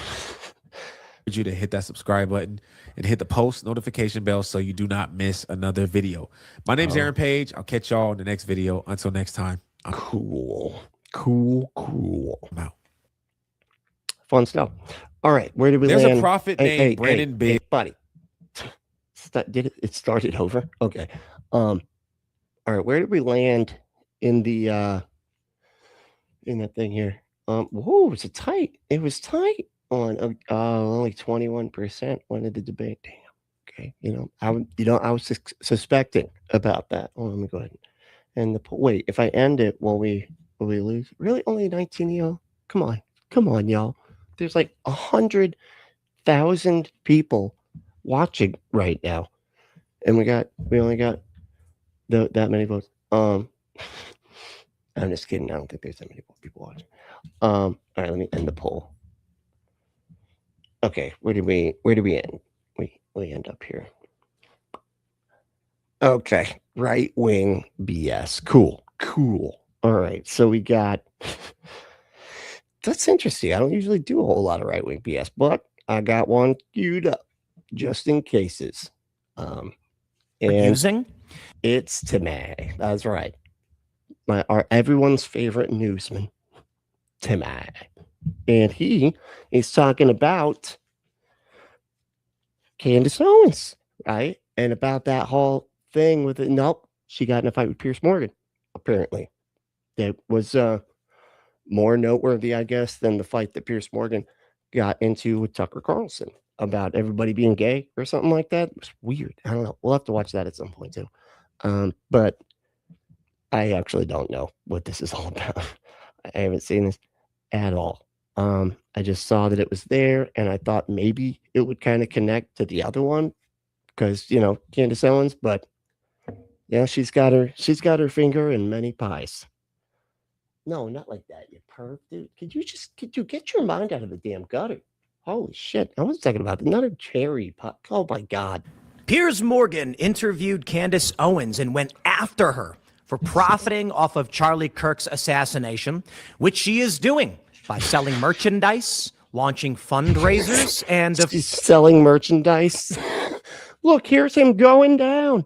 S2: you to hit that subscribe button and hit the post notification bell so you do not miss another video. My name's Aaron Page. I'll catch y'all in the next video. Until next time.
S1: Cool.
S2: I'm out.
S1: Fun stuff. All right, where did we
S2: There's
S1: land?
S2: A prophet named Brandon Big.
S1: Hey, buddy. It started over? Okay. All right, where did we land in the in that thing here? Whoa, it was tight on only 21% wanted the debate. Damn. Okay. I was suspecting about that. Oh, let me go ahead and wait, if I end it, will we lose? Really? Only 19 of y'all? Come on, y'all. There's like 100,000 people watching right now, and we only got that many votes. I'm just kidding. I don't think there's that many people watching. All right, let me end the poll. Okay, where do we end? We end up here. Okay, right wing BS. Cool. All right, so we got. That's interesting. I don't usually do a whole lot of right wing BS, but I got one queued up just in cases. And
S5: using
S1: it's Timmy. That's right. Everyone's favorite newsman, Timmy. And he is talking about Candace Owens, right? And about that whole thing with it. Nope, she got in a fight with Piers Morgan, apparently. That was more noteworthy, I guess, than the fight that Piers Morgan got into with Tucker Carlson about everybody being gay or something like that. It was weird. I don't know. We'll have to watch that at some point too. But I actually don't know what this is all about. I haven't seen this at all. I just saw that it was there, and I thought maybe it would kind of connect to the other one because Candace Owens. But yeah, she's got her finger in many pies. No, not like that, you perv, dude. Could you get your mind out of the damn gutter? Holy shit! I was talking about another cherry pie. Oh my god.
S5: Piers Morgan interviewed Candace Owens and went after her for profiting off of Charlie Kirk's assassination, which she is doing by selling merchandise, launching fundraisers, and
S1: She's selling merchandise. Look, here's him going down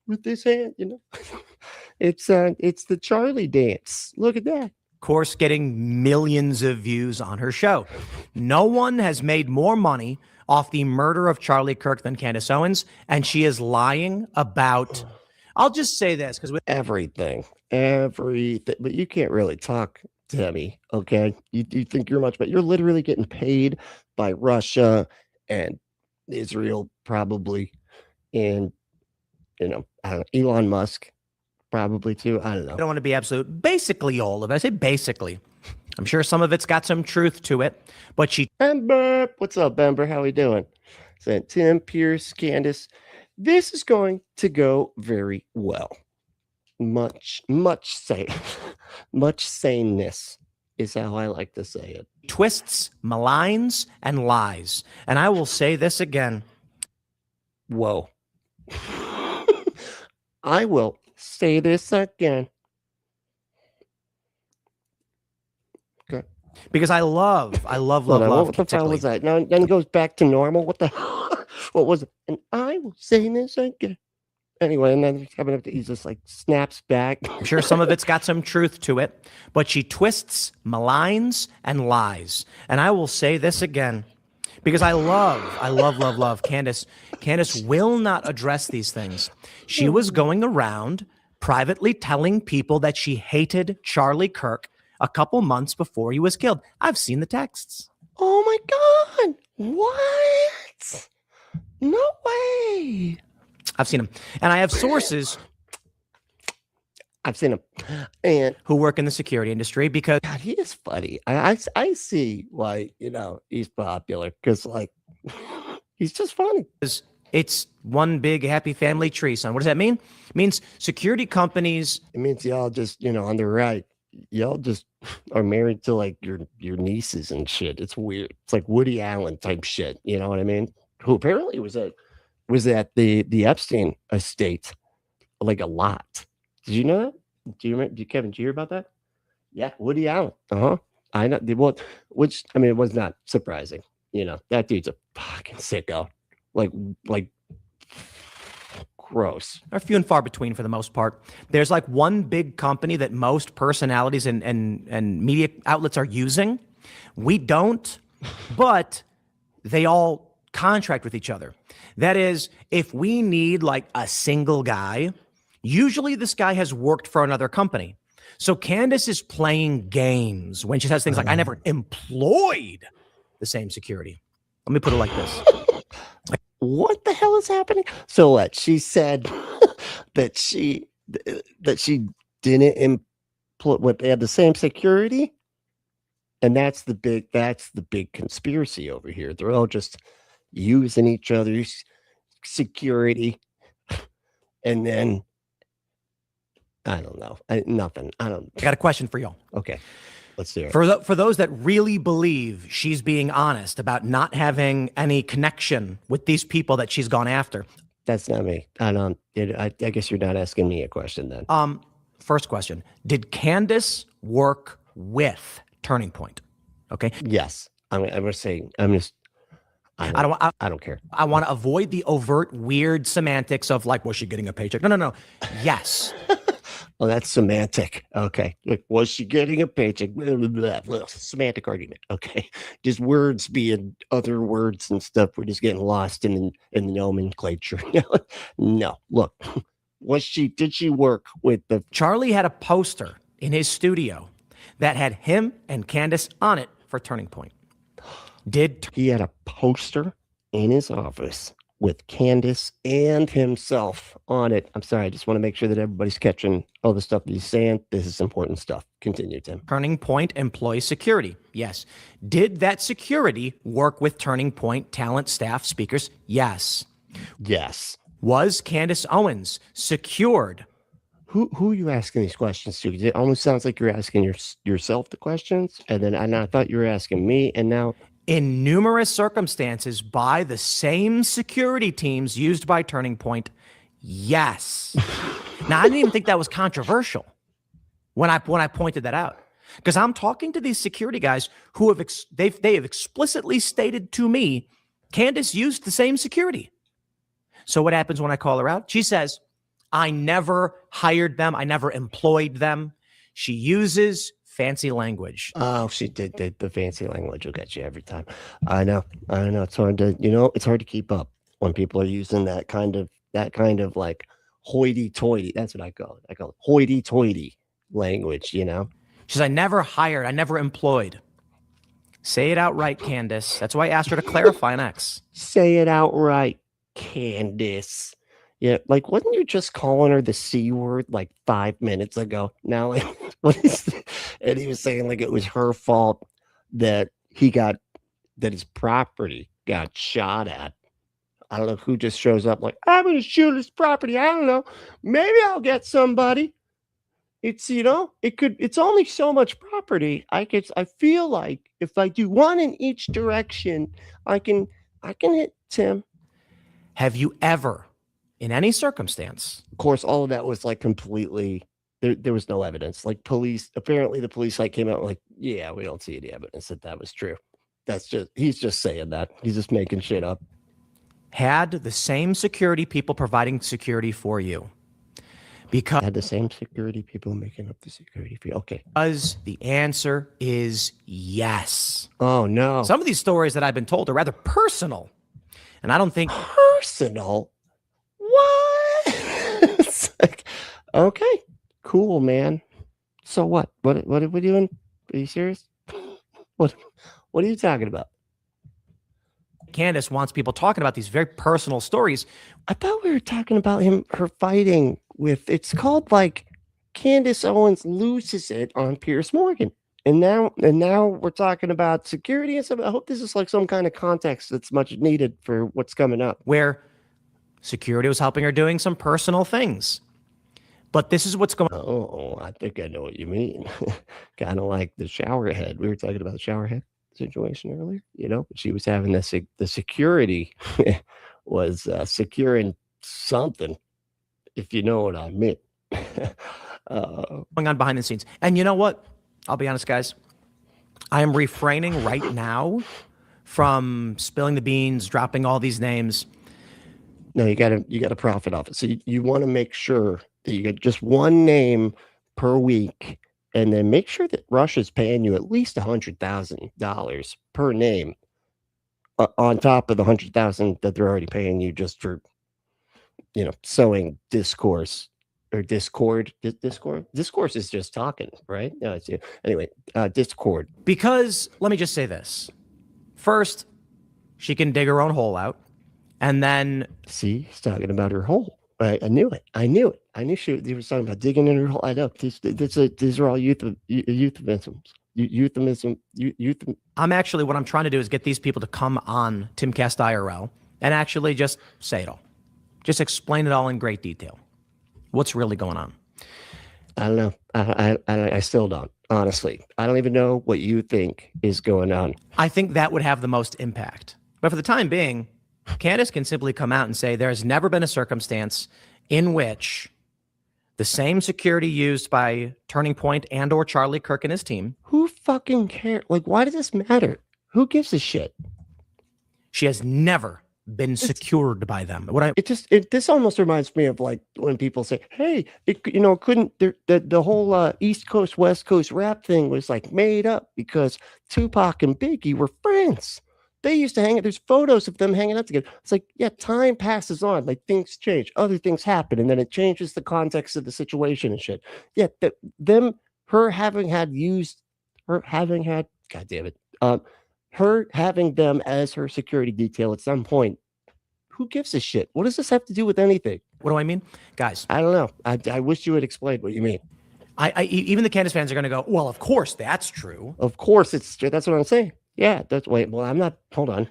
S1: with this hand. It's the Charlie dance. Look at that.
S5: of course, getting millions of views on her show. No one has made more money off the murder of Charlie Kirk than Candace Owens, and she is lying about, I'll just say this, because
S1: Everything. But you can't really talk to me, okay? You think you're much, but you're literally getting paid by Russia and Israel, probably, and I don't know, Elon Musk, probably too. I don't know.
S5: I don't want to be absolute. Basically, all of it. I say basically. I'm sure some of it's got some truth to it, but she.
S1: Ember, what's up, Ember? How we doing? Said Tim, Pierce, Candace. This is going to go very well. Much saneness is how I like to say it.
S5: Twists, maligns, and lies. And I will say this again.
S1: Whoa. I will say this again. Okay.
S5: Because I love.
S1: What the hell was that? Now then it goes back to normal. What the hell? What was it? And I will say this again. Anyway, and then he just like snaps back.
S5: I'm sure some of it's got some truth to it, but she twists, maligns, and lies. And I will say this again, because I love Candace. Candace will not address these things. She was going around privately telling people that she hated Charlie Kirk a couple months before he was killed. I've seen the texts.
S1: Oh my God. What? No way.
S5: I've seen them. And I have sources.
S1: I've seen him. And
S5: who work in the security industry because
S1: God, he is funny. I see why, he's popular because he's just funny.
S5: It's one big happy family tree, son. What does that mean? It means security companies.
S1: It means y'all just, on the right, y'all just are married to your nieces and shit. It's weird. It's like Woody Allen type shit. You know what I mean? Who apparently was at the Epstein estate a lot. Did you know that? Do you remember, Kevin, did you hear about that? Yeah, Woody Allen. I know. Well, which, it was not surprising. That dude's a fucking sicko. Like gross.
S5: Are few and far between for the most part. There's one big company that most personalities and media outlets are using. We don't, but they all contract with each other. That is, if we need a single guy, usually this guy has worked for another company. So Candace is playing games when she says things like, I never employed the same security. Let me put it like this.
S1: What the hell is happening? So what? She said that she didn't employ, they had the same security? And that's the big conspiracy over here. They're all just using each other's security. And then I don't know. Nothing. I
S5: got a question for y'all.
S1: Okay. Let's do it.
S5: For those that really believe she's being honest about not having any connection with these people that she's gone after.
S1: That's not me. I guess you're not asking me a question then.
S5: First question. Did Candace work with Turning Point? Okay.
S1: Yes. I don't care.
S5: I want to avoid the overt weird semantics of was she getting a paycheck? No. Yes.
S1: Oh, that's semantic. Okay. Was she getting a paycheck? Blah, blah, blah. Semantic argument. Okay. Just words being other words and stuff. We're just getting lost in the nomenclature. No. Look, did she work with the...
S5: Charlie had a poster in his studio that had him and Candace on it for Turning Point.
S1: He had a poster in his office with Candace and himself on it. I'm sorry, I just want to make sure that everybody's catching all the stuff that he's saying. This is important stuff. Continue, Tim.
S5: Turning Point employs security. Yes. Did that security work with Turning Point talent, staff, speakers? Yes.
S1: Yes.
S5: Was Candace Owens secured?
S1: Who are you asking these questions to? It almost sounds like you're asking yourself the questions, and I thought you were asking me, and now
S5: In numerous circumstances by the same security teams used by Turning Point? Yes. Now, I didn't even think that was controversial when I pointed that out, because I'm talking to these security guys who have they have explicitly stated to me, Candace used the same security. So what happens when I call her out? She says, I never hired them. I never employed them. She uses fancy language.
S1: oh, she did the fancy language will get you every time. I know. It's hard to it's hard to keep up when people are using that kind of like hoity-toity. That's what I call it. I call it hoity-toity language.
S5: She says, I never hired. I never employed. Say it outright, Candace. That's why I asked her to clarify an X.
S1: Say it outright, Candace. Yeah, like wasn't you just calling her the C word like 5 minutes ago? Now, what is? And he was saying like it was her fault that his property got shot at. I don't know who just shows up like I'm gonna shoot his property. I don't know. Maybe I'll get somebody. It's it's only so much property. I feel like if I do one in each direction, I can hit Tim.
S5: Have you ever, in any circumstance?
S1: Of course, all of that was like completely, there was no evidence. Like apparently the police like came out like, yeah, we don't see any evidence that was true. He's just saying that. He's just making shit up.
S5: Had the same security people providing security for you? Because
S1: Had the same security people making up the security for you. Okay.
S5: the answer is yes.
S1: Oh, no.
S5: Some of these stories that I've been told are rather personal. And I don't think
S1: Personal? What? It's like, okay, cool, man. So what? What are we doing? Are you serious? What are you talking about?
S5: Candace wants people talking about these very personal stories.
S1: I thought we were talking about her fighting with, it's called like Candace Owens loses it on Piers Morgan. And now we're talking about security and stuff. I hope this is like some kind of context that's much needed for what's coming up.
S5: Where security was helping her doing some personal things. But this is what's going on.
S1: Oh, I think I know what you mean. Kind of like the shower head. We were talking about the shower head situation earlier. She was having the security was securing something, if you know what I mean.
S5: Going on behind the scenes. And you know what? I'll be honest, guys. I am refraining right now from spilling the beans, dropping all these names.
S1: No, you gotta profit off it. So you want to make sure that you get just one name per week, and then make sure that Russia's paying you at least $100,000 per name, on top of the $100,000 that they're already paying you just for, sowing discourse or discord. Discourse is just talking, right? No, anyway. Discord.
S5: Because let me just say this: first, she can dig her own hole out, and then
S1: See, he's talking about her hole. I knew it. I knew she was talking about digging in her hole. I know. These are all euphemisms.
S5: I'm actually, what I'm trying to do is get these people to come on Timcast IRL and actually just say it all. Just explain it all in great detail. What's really going on?
S1: I don't know. I still don't. Honestly, I don't even know what you think is going on.
S5: I think that would have the most impact. But for the time being, Candace can simply come out and say there has never been a circumstance in which the same security used by Turning Point and or Charlie Kirk and his team.
S1: Who fucking cares? Like, why does this matter? Who gives a shit?
S5: She has never been secured by them.
S1: This almost reminds me of like when people say, hey, the whole East Coast, West Coast rap thing was like made up because Tupac and Biggie were friends. They used to hang out. There's photos of them hanging out together. It's like, yeah, time passes on. Like things change. Other things happen. And then it changes the context of the situation and shit. Yeah, her having them as her security detail at some point, who gives a shit? What does this have to do with anything?
S5: What do I mean? Guys,
S1: I don't know. I wish you would explain what you mean.
S5: Even the Candace fans are going to go, well, of course that's true.
S1: Of course it's true. That's what I'm saying. Yeah, I'm not, hold on.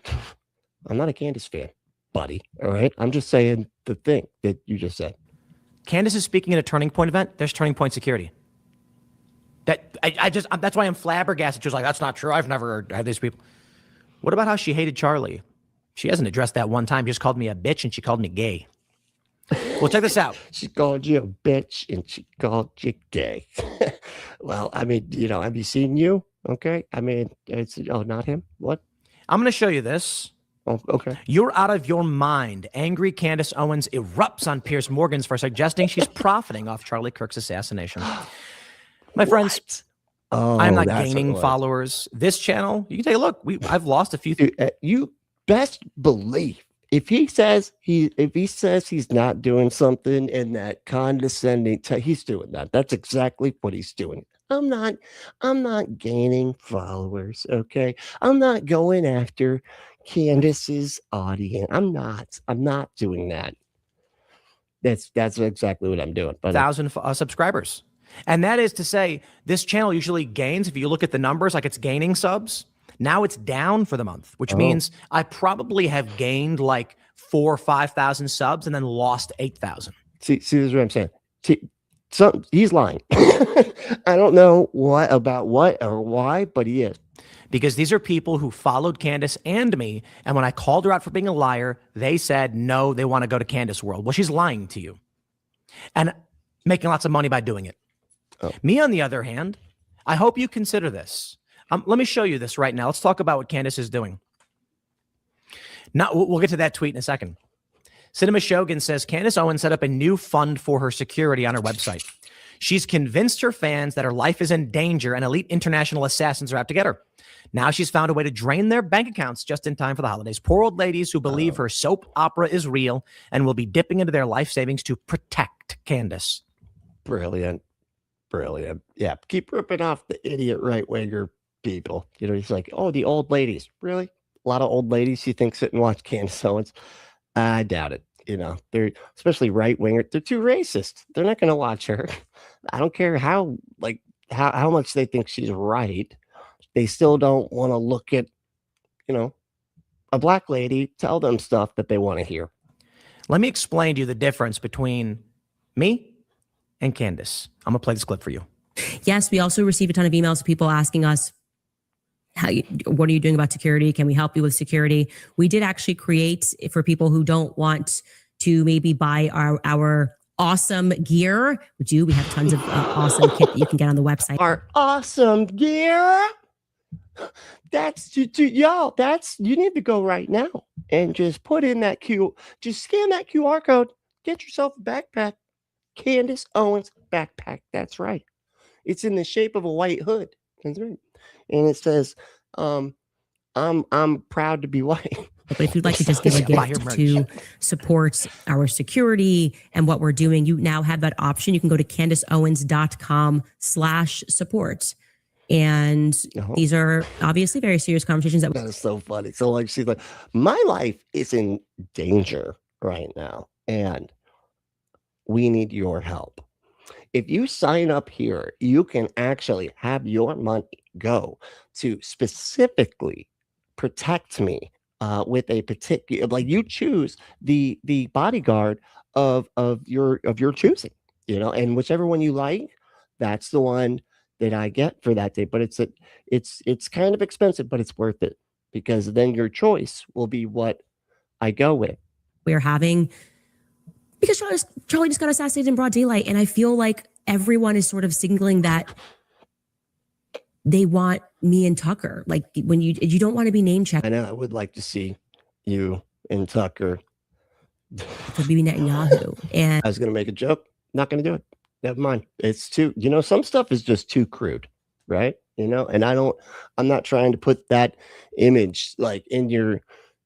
S1: I'm not a Candace fan, buddy. All right. I'm just saying the thing that you just said.
S5: Candace is speaking at a Turning Point event. There's Turning Point security. That's why I'm flabbergasted. She was like, that's not true. I've never had these people. What about how she hated Charlie? She hasn't addressed that one time. She just called me a bitch and she called me gay. Well, check this out.
S1: She called you a bitch and she called you gay. Well, I mean, have you seen you? Okay. I mean, not him. What?
S5: I'm going to show you this.
S1: Oh, okay.
S5: You're out of your mind. Angry Candace Owens erupts on Piers Morgan for suggesting she's profiting off Charlie Kirk's assassination. My friends, I'm not gaining followers. This channel, you can take a look. I've lost a few.
S1: You best believe if he says he's not doing something in that condescending, he's doing that. That's exactly what he's doing. I'm not gaining followers. Okay, I'm not going after Candace's audience. I'm not doing that. That's exactly what I'm doing. But
S5: 1,000 subscribers. And that is to say, this channel usually gains, if you look at the numbers, like it's gaining subs. Now it's down for the month, which means I probably have gained like 4,000 or 5,000 subs and then lost 8,000.
S1: See, this is what I'm saying. He's lying. I don't know what or why, but he is.
S5: Because these are people who followed Candace and me. And when I called her out for being a liar, they said, no, they want to go to Candace world. Well, she's lying to you and making lots of money by doing it. Oh. Me, on the other hand, I hope you consider this. Let me show you this right now. Let's talk about what Candace is doing. We'll get to that tweet in a second. Cinema Shogun says Candace Owens set up a new fund for her security on her website. She's convinced her fans that her life is in danger and elite international assassins are out to get her. Now she's found a way to drain their bank accounts just in time for the holidays. Poor old ladies who believe her soap opera is real and will be dipping into their life savings to protect Candace.
S1: Brilliant. Yeah, keep ripping off the idiot right-winger people. He's like, oh, the old ladies. Really? A lot of old ladies you think sit and watch Candace Owens? I doubt it. They're especially right-winger. They're too racist. They're not going to watch her. I don't care how much they think she's right. They still don't want to look at, a black lady tell them stuff that they want to hear.
S5: Let me explain to you the difference between me and Candace. I'm going to play this clip for you.
S4: Yes, we also received a ton of emails of people asking us, what are you doing about security? Can we help you with security? We did actually create, for people who don't want to maybe buy our awesome gear. We have tons of awesome kit that you can get on the website.
S1: Our awesome gear. That's y'all. You need to go right now and just put in that just scan that QR code. Get yourself a backpack. Candace Owens backpack. That's right. It's in the shape of a white hood. That's right. And it says, I'm proud to be white.
S4: But if you'd like to just give a gift to support our security and what we're doing, you now have that option. You can go to CandaceOwens.com/support. And these are obviously very serious conversations.
S1: That is so funny. So like, she's like, my life is in danger right now. And we need your help. If you sign up here, you can actually have your money go to specifically protect me with a particular, like you choose the bodyguard of your choosing, and whichever one you like, that's the one that I get for that day. But it's kind of expensive, but it's worth it because then your choice will be what I go with.
S4: We're having, because Charlie just got assassinated in broad daylight, and I feel like everyone is sort of signaling that they want me and Tucker. Like when you don't want to be name checked.
S1: I know. I would like to see you and Tucker.
S4: To be Netanyahu. And
S1: I was going to make a joke. Not going to do it. Never mind. It's too, some stuff is just too crude, right? And I'm not trying to put that image like in your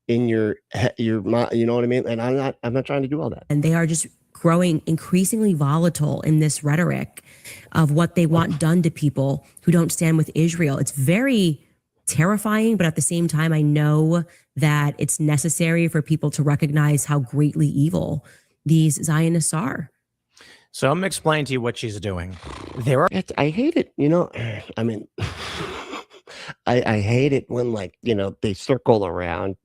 S1: mind, you know what I mean? And I'm not trying to do all that.
S4: And they are just growing increasingly volatile in this rhetoric of what they want done to people who don't stand with Israel. It's very terrifying, but at the same time, I know that it's necessary for people to recognize how greatly evil these Zionists are.
S5: So I'm going to explain to you what she's doing. There are
S1: I hate it. I mean, I hate it when, like, they circle around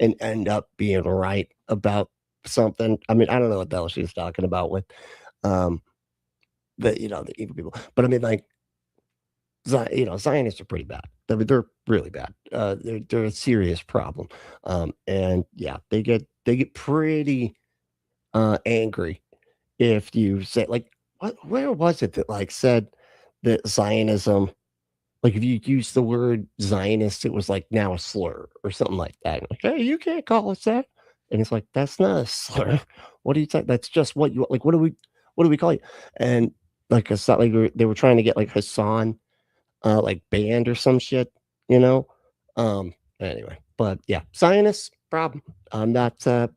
S1: and end up being right about something. I mean, I don't know what the hell she's talking about with the evil people, but I mean, like, Zionists are pretty bad. I mean, they're really bad. They're a serious problem. And yeah, they get pretty angry if you say, like, where was it that, like, said that Zionism, like, if you use the word Zionist, it was like now a slur or something like that. Like, hey, you can't call us that. And it's like, that's not a slur. What do you think? That's just what you like. What do we call you? And like, it's not like they were trying to get like Hassan like banned or some shit, anyway. But yeah, Zionist problem. I'm not I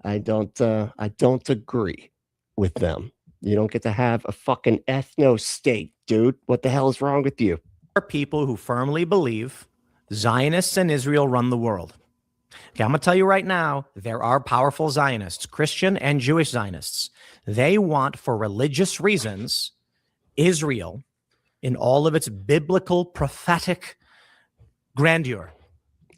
S1: I don't agree with them. You don't get to have a fucking ethno state, dude. What the hell is wrong with you?
S5: people who firmly believe Zionists and Israel run the world. Okay, I'm going to tell you right now, there are powerful Zionists, Christian and Jewish Zionists. They want, for religious reasons, Israel in all of its biblical, prophetic grandeur.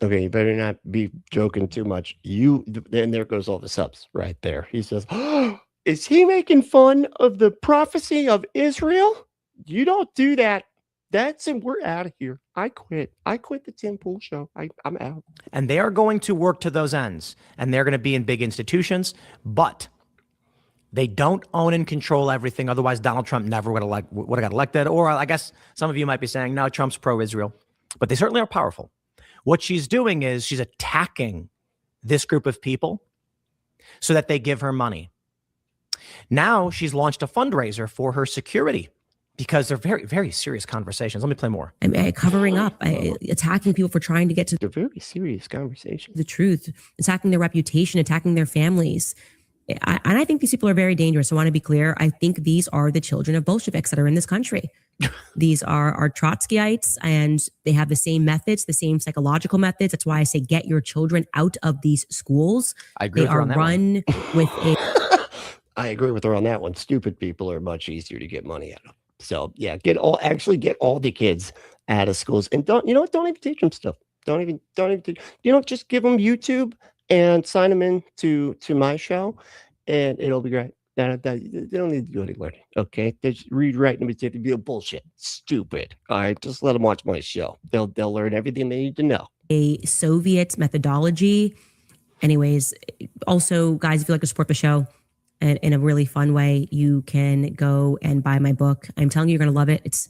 S1: Okay, you better not be joking too much. Then there goes all the subs right there. He says, oh, is he making fun of the prophecy of Israel? You don't do that. That's it. We're out of here. I quit. I quit the Tim Pool show. I'm out.
S5: And they are going to work to those ends. And they're going to be in big institutions, but they don't own and control everything. Otherwise, Donald Trump never would have got elected. Or I guess some of you might be saying, no, Trump's pro-Israel. But they certainly are powerful. What she's doing is she's attacking this group of people so that they give her money. Now she's launched a fundraiser for her security because they're very, very serious conversations. Let me play more.
S4: I'm covering up, attacking people for trying to get to
S1: They're very serious conversations.
S4: the truth, attacking their reputation, attacking their families. And I think these people are very dangerous. I want to be clear. I think these are the children of Bolsheviks that are in this country. These are Trotskyites, and they have the same methods, the same psychological methods. That's why I say get your children out of these schools.
S5: I agree
S4: They are run with a
S1: I agree with her on that one. Stupid people are much easier to get money out of. So yeah, get all the kids out of schools, and don't even teach them stuff. Don't even teach, just give them YouTube and sign them in to my show, and it'll be great. They don't need to do any learning. Okay, they just read, write, and be bullshit. Stupid. All right, just let them watch my show. They'll learn everything they need to know.
S4: a Soviet methodology. Anyways, also, guys, if you like to support the show in a really fun way, you can go and buy my book. I'm telling you, you're going to love it.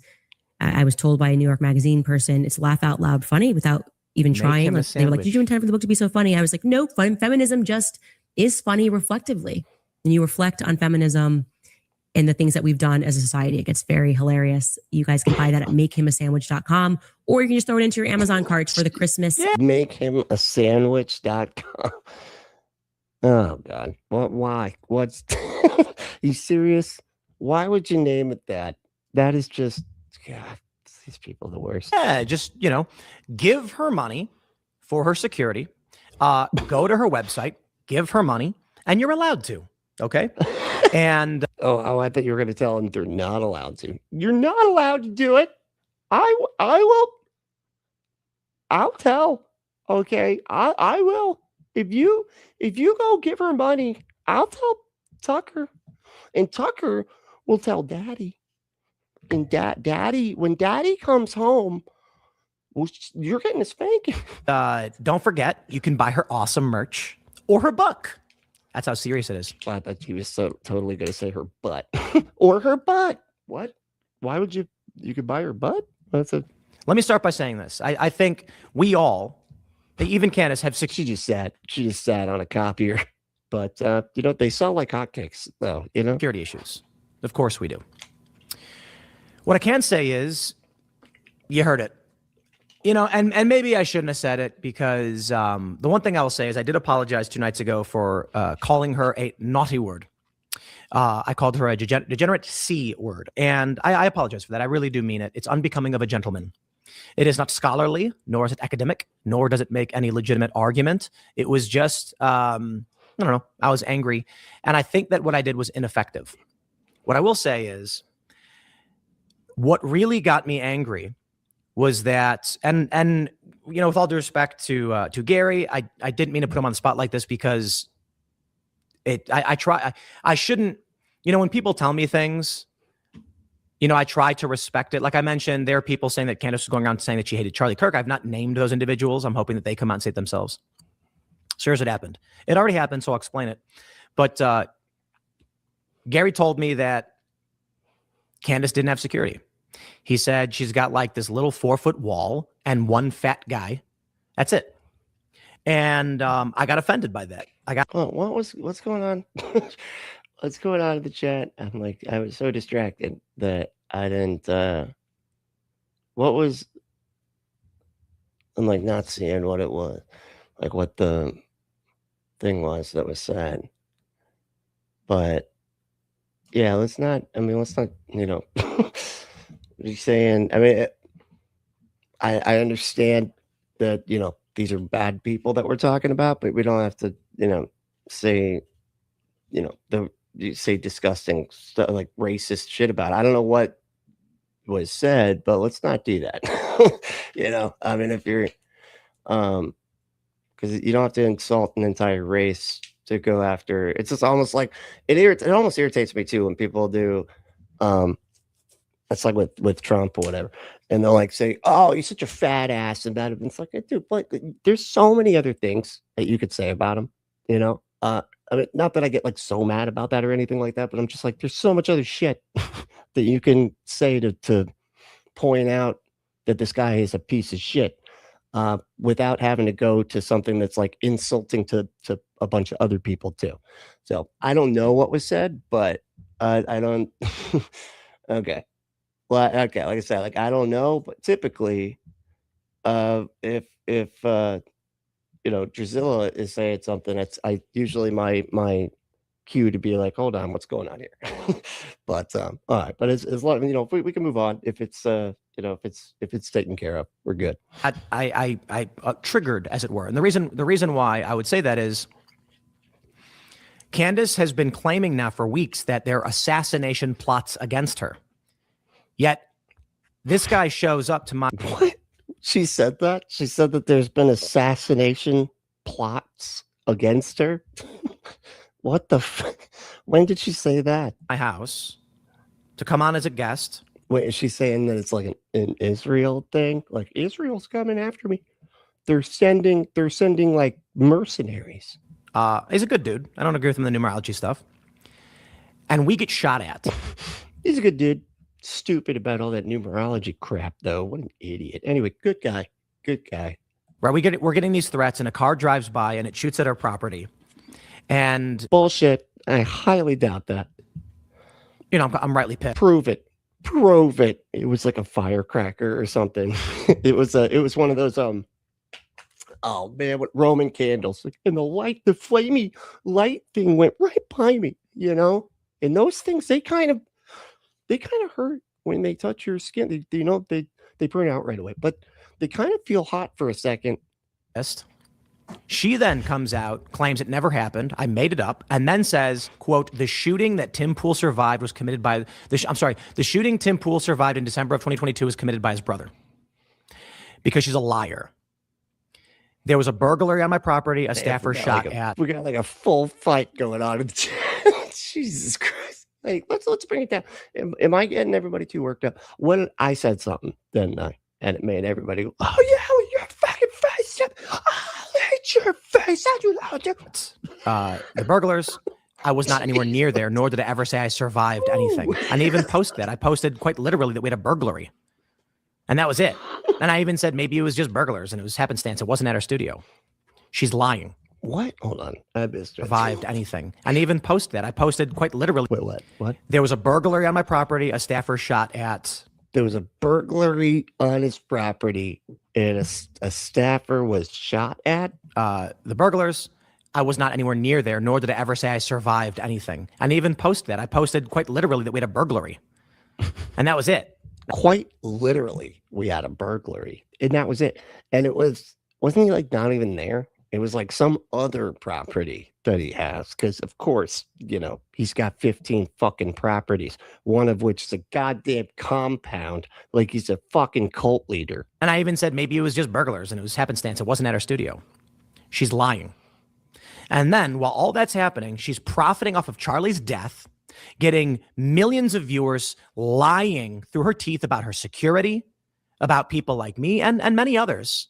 S4: I was told by a New York Magazine person, it's laugh out loud funny without even trying. Like, they were like, did you intend for the book to be so funny? I was like, no, feminism just is funny reflectively. And you reflect on feminism and the things that we've done as a society. It gets very hilarious. You guys can buy that at makehimasandwich.com, or you can just throw it into your Amazon cart for the Christmas.
S1: Makehimasandwich.com. Oh God. Why? What's you serious? Why would you name it that? That is just, God, these people are the worst.
S5: Yeah, just, give her money for her security. Go to her website, give her money, and you're allowed to. Okay. And
S1: oh, I thought you were going to tell them they're not allowed to. You're not allowed to do it. I will. I'll tell. Okay. I will. If you go give her money, I'll tell Tucker, and Tucker will tell Daddy. And Daddy, when Daddy comes home, well, you're getting a spanking.
S5: don't forget, you can buy her awesome merch or her book. That's how serious it is.
S1: I thought he was so totally going to say her butt or her butt. What? Why would you could buy her butt? Let
S5: me start by saying this. I think we all, even Candace, have
S1: She just sat on a copier, but they sell like hotcakes though,
S5: security issues. Of course we do. What I can say is, you heard it. And maybe I shouldn't have said it, because the one thing I'll say is I did apologize 2 nights ago for calling her a naughty word. I called her a degenerate C word, and I apologize for that. I really do mean it. It's unbecoming of a gentleman. It is not scholarly, nor is it academic, nor does it make any legitimate argument. It was just, I don't know, I was angry. And I think that what I did was ineffective. What I will say is, what really got me angry was that, and you know, with all due respect to Gary, I didn't mean to put him on the spot like this because I shouldn't, you know, when people tell me things, you know, I try to respect it. Like I mentioned, there are people saying that Candace was going around saying that she hated Charlie Kirk. I've not named those individuals. I'm hoping that they come out and say it themselves. So here's what happened. It already happened, so I'll explain it. But Gary told me that Candace didn't have security. He said she's got like this little 4-foot wall and one fat guy. That's it. And I got offended by that.
S1: What's going on? What's going on in the chat? I'm like, I was so distracted that I didn't. What was? I'm like not seeing what it was, like what the thing was that was said. But yeah, let's not. You know, you're saying. I mean, I understand that, you know, these are bad people that we're talking about, but we don't have to, you know, say, you know, you say disgusting stuff like racist shit about it. I don't know what was said, but let's not do that. You know, I mean, if you're, because you don't have to insult an entire race to go after. It's just almost like it almost irritates me too when people do. It's like with Trump or whatever, and they'll like say, "Oh, you're such a fat ass," and that. It's like, dude, but there's so many other things that you could say about him, you know. I mean, not that I get like so mad about that or anything like that, but I'm just like, there's so much other shit that you can say to point out that this guy is a piece of shit, without having to go to something that's like insulting to a bunch of other people too. So I don't know what was said, but I don't. Okay. Well, okay, like I said, like I don't know, but typically, if you know, Drusilla is saying something, that's usually my cue to be like, hold on, what's going on here? But all right, but as long, you know, if we can move on, if it's you know, if it's taken care of, we're good.
S5: I triggered, as it were, and the reason why I would say that is, Candace has been claiming now for weeks that there are assassination plots against her. Yet this guy shows up to my...
S1: What? She said that? She said that there's been assassination plots against her? What the when did she say that?
S5: My house to come on as a guest.
S1: Wait, is she saying that it's like an Israel thing? Like, Israel's coming after me. They're sending like mercenaries.
S5: He's a good dude. I don't agree with him in the numerology stuff. And we get shot at.
S1: He's a good dude. Stupid about all that numerology crap, though. What an idiot. Anyway, good guy. Good guy.
S5: Right, we're getting these threats, and a car drives by, and it shoots at our property. And
S1: bullshit. I highly doubt that.
S5: You know, I'm rightly pissed.
S1: Prove it. Prove it. It was like a firecracker or something. It was one of those oh man, with Roman candles, and the flamey light thing went right by me, you know. And those things, they kind of hurt when they touch your skin. You know, they burn out right away, but they kind of feel hot for a second.
S5: She then comes out, claims it never happened. I made it up, and then says, quote, the shooting that Tim Pool survived was committed by the shooting Tim Pool survived in December of 2022 was committed by his brother. Because she's a liar. There was a burglary on my property. A staffer shot at.
S1: We got like a full fight going on in the chat. Jesus Christ. Hey, let's bring it down. Am I getting everybody too worked up? When I said something, didn't I? And it made everybody go, oh yeah, with your fucking face. Oh, I hate your face. How'd you know?
S5: The burglars, I was not anywhere near there, nor did I ever say I survived anything. And I even posted that. I posted quite literally that we had a burglary. And that was it. And I even said maybe it was just burglars and it was happenstance. It wasn't at our studio. She's lying.
S1: What? Hold on. I missed it.
S5: Survived anything. And I even posted that. I posted quite literally.
S1: Wait, what? What?
S5: There was a burglary on my property. A staffer shot at.
S1: There was a burglary on his property and a staffer was shot at.
S5: The burglars, I was not anywhere near there, nor did I ever say I survived anything. And I even posted that. I posted quite literally that we had a burglary. And that was it.
S1: quite literally, we had a burglary, and that was it. And wasn't he like not even there? It was like some other property that he has, because of course, he's got 15 fucking properties, one of which is a goddamn compound, like he's a fucking cult leader.
S5: And I even said maybe it was just burglars and it was happenstance. It wasn't at her studio. She's lying. And then while all that's happening, she's profiting off of Charlie's death, getting millions of viewers lying through her teeth about her security, about people like me and many others.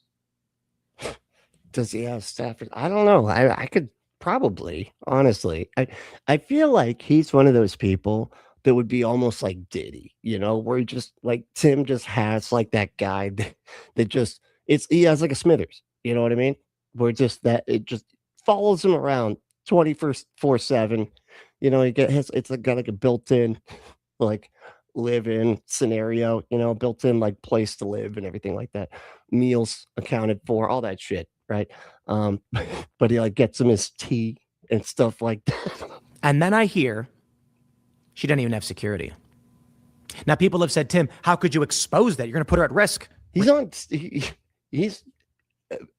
S1: Does he have Stafford? I don't know. I could probably, honestly. I feel like he's one of those people that would be almost like Diddy, where he just like Tim just has like that guy that just he has like a Smithers, you know what I mean? Where just that it just follows him around 24/7. It's got like a built-in like live-in scenario, built-in like place to live and everything like that. Meals accounted for, all that shit. Right. But he like gets him his tea and stuff like that.
S5: And then I hear she doesn't even have security. Now people have said, Tim, how could you expose that? You're going to put her at risk.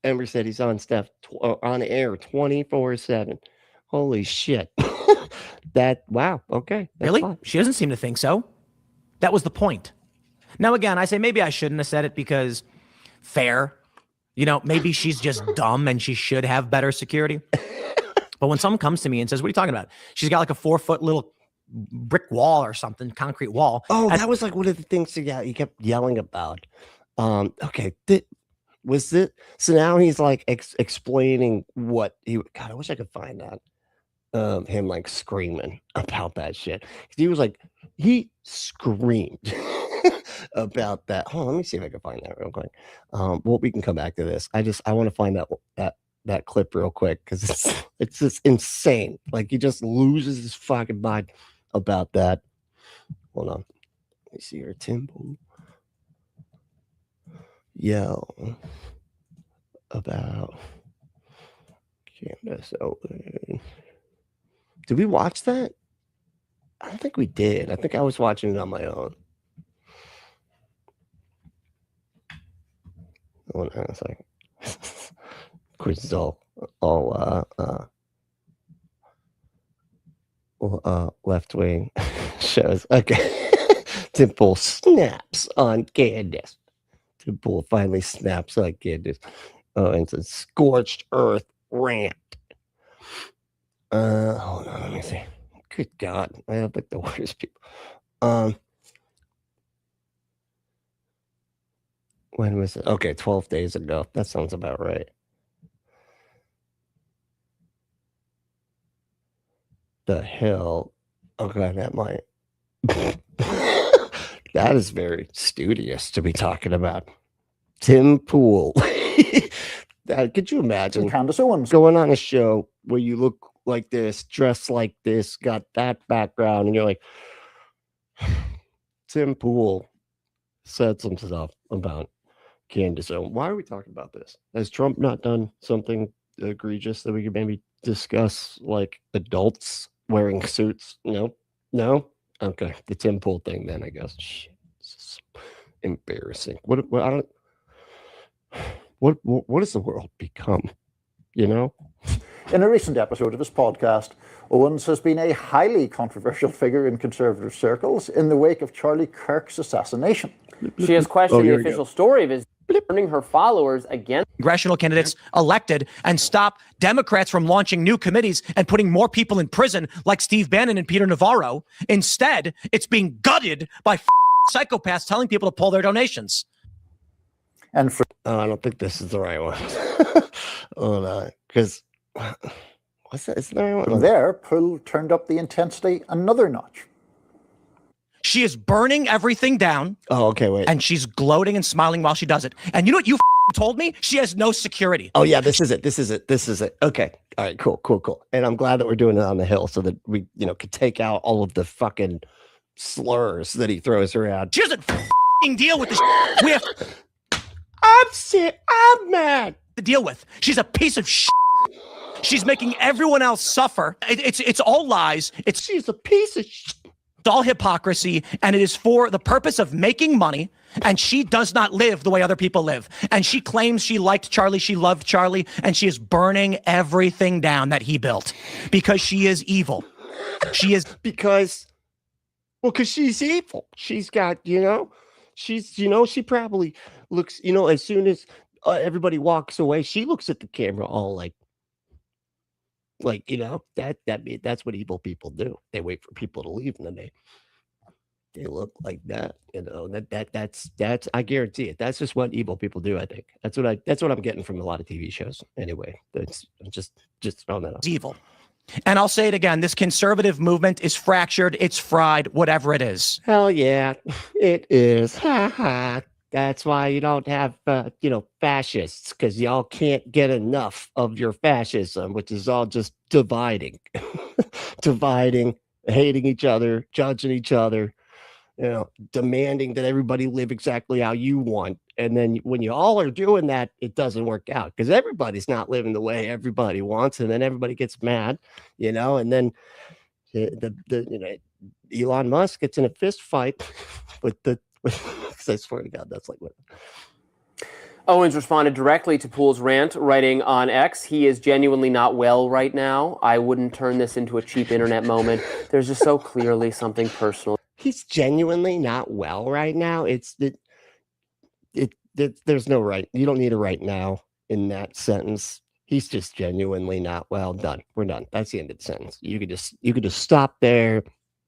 S1: Ember said he's on on air 24/7. Holy shit. Wow. Okay.
S5: Really?
S1: Fine.
S5: She doesn't seem to think so. That was the point. Now, again, I say maybe I shouldn't have said it because fair. Maybe she's just dumb and she should have better security. But when someone comes to me and says, what are you talking about? She's got like a 4-foot little brick wall or something, concrete wall.
S1: Oh, that was like one of the things he kept yelling about. Okay. Was it? So now he's like explaining what God, I wish I could find that. Him like screaming about that shit. He screamed about that. Hold on, let me see if I can find that real quick. Well, we can come back to this. I want to find that clip real quick because it's just insane. Like he just loses his fucking mind about that. Hold on, let me see here. Tim yell about Candace Owen. Did we watch that? I don't think we did. I think I was watching it on my own. Hold on a second. Of course, it's all left wing shows. Okay. Tim Pool snaps on Candace. Tim Pool finally snaps on Candace. Oh, and it's a scorched earth rant. Hold on, let me see. Good God, I have like the worst people. When was it? Okay, 12 days ago. That sounds about right. The hell? Okay, that might. That is very studious to be talking about. Tim Pool. Could you imagine
S6: Candace Owens
S1: going on a show where you look like this, dressed like this, got that background, and you're like, Tim Pool said some stuff about Candace Owens. Why are we talking about this? Has Trump not done something egregious that we could maybe discuss, like adults wearing suits? No. Okay, the Tim Pool thing then, I guess. Shit, this is embarrassing. What has the world become?
S6: In a recent episode of his podcast, Owens has been a highly controversial figure in conservative circles in the wake of Charlie Kirk's assassination.
S7: She has questioned the official story of his turning her followers against
S5: congressional candidates elected and stop Democrats from launching new committees and putting more people in prison like Steve Bannon and Peter Navarro. Instead, it's being gutted by psychopaths telling people to pull their donations.
S6: And for
S1: I don't think this is the right one. Hold on, because what's that? Is the right one?
S6: there, Poole turned up the intensity another notch.
S5: She is burning everything down.
S1: Oh, okay, wait.
S5: And she's gloating and smiling while she does it. And you know what you told me? She has no security.
S1: Oh, yeah, this is it. Okay. All right, cool. And I'm glad that we're doing it on the Hill so that we, could take out all of the fucking slurs that he throws around.
S5: She doesn't deal with this. We have
S1: I'm sick. I'm mad
S5: to deal with. She's a piece of shit. She's making everyone else suffer. It's all lies.
S1: She's a piece of shit.
S5: It's all hypocrisy, and it is for the purpose of making money, and she does not live the way other people live. And she claims she liked Charlie, she loved Charlie, and she is burning everything down that he built because she is evil. She is
S1: because she's evil. She's got, she probably looks, as soon as everybody walks away, she looks at the camera all like, that's what evil people do. They wait for people to leave and then they look like that. That's I guarantee it. That's just what evil people do. I think that's what I'm getting from a lot of TV shows. Anyway, that's just throwing that out.
S5: Evil. And I'll say it again, this conservative movement is fractured, it's fried, whatever it is.
S1: Hell yeah, it is. Ha ha. That's why you don't have, fascists, because y'all can't get enough of your fascism, which is all just dividing, hating each other, judging each other, demanding that everybody live exactly how you want. And then when you all are doing that, it doesn't work out because everybody's not living the way everybody wants. And then everybody gets mad, and then Elon Musk gets in a fist fight with I swear to God, that's like what.
S7: Owens responded directly to Poole's rant, writing on X, "He is genuinely not well right now. I wouldn't turn this into a cheap internet moment. There's just so clearly something personal."
S1: He's genuinely not well right now. There's no right. You don't need a right now in that sentence. He's just genuinely not well. Done. We're done. That's the end of the sentence. You could just stop there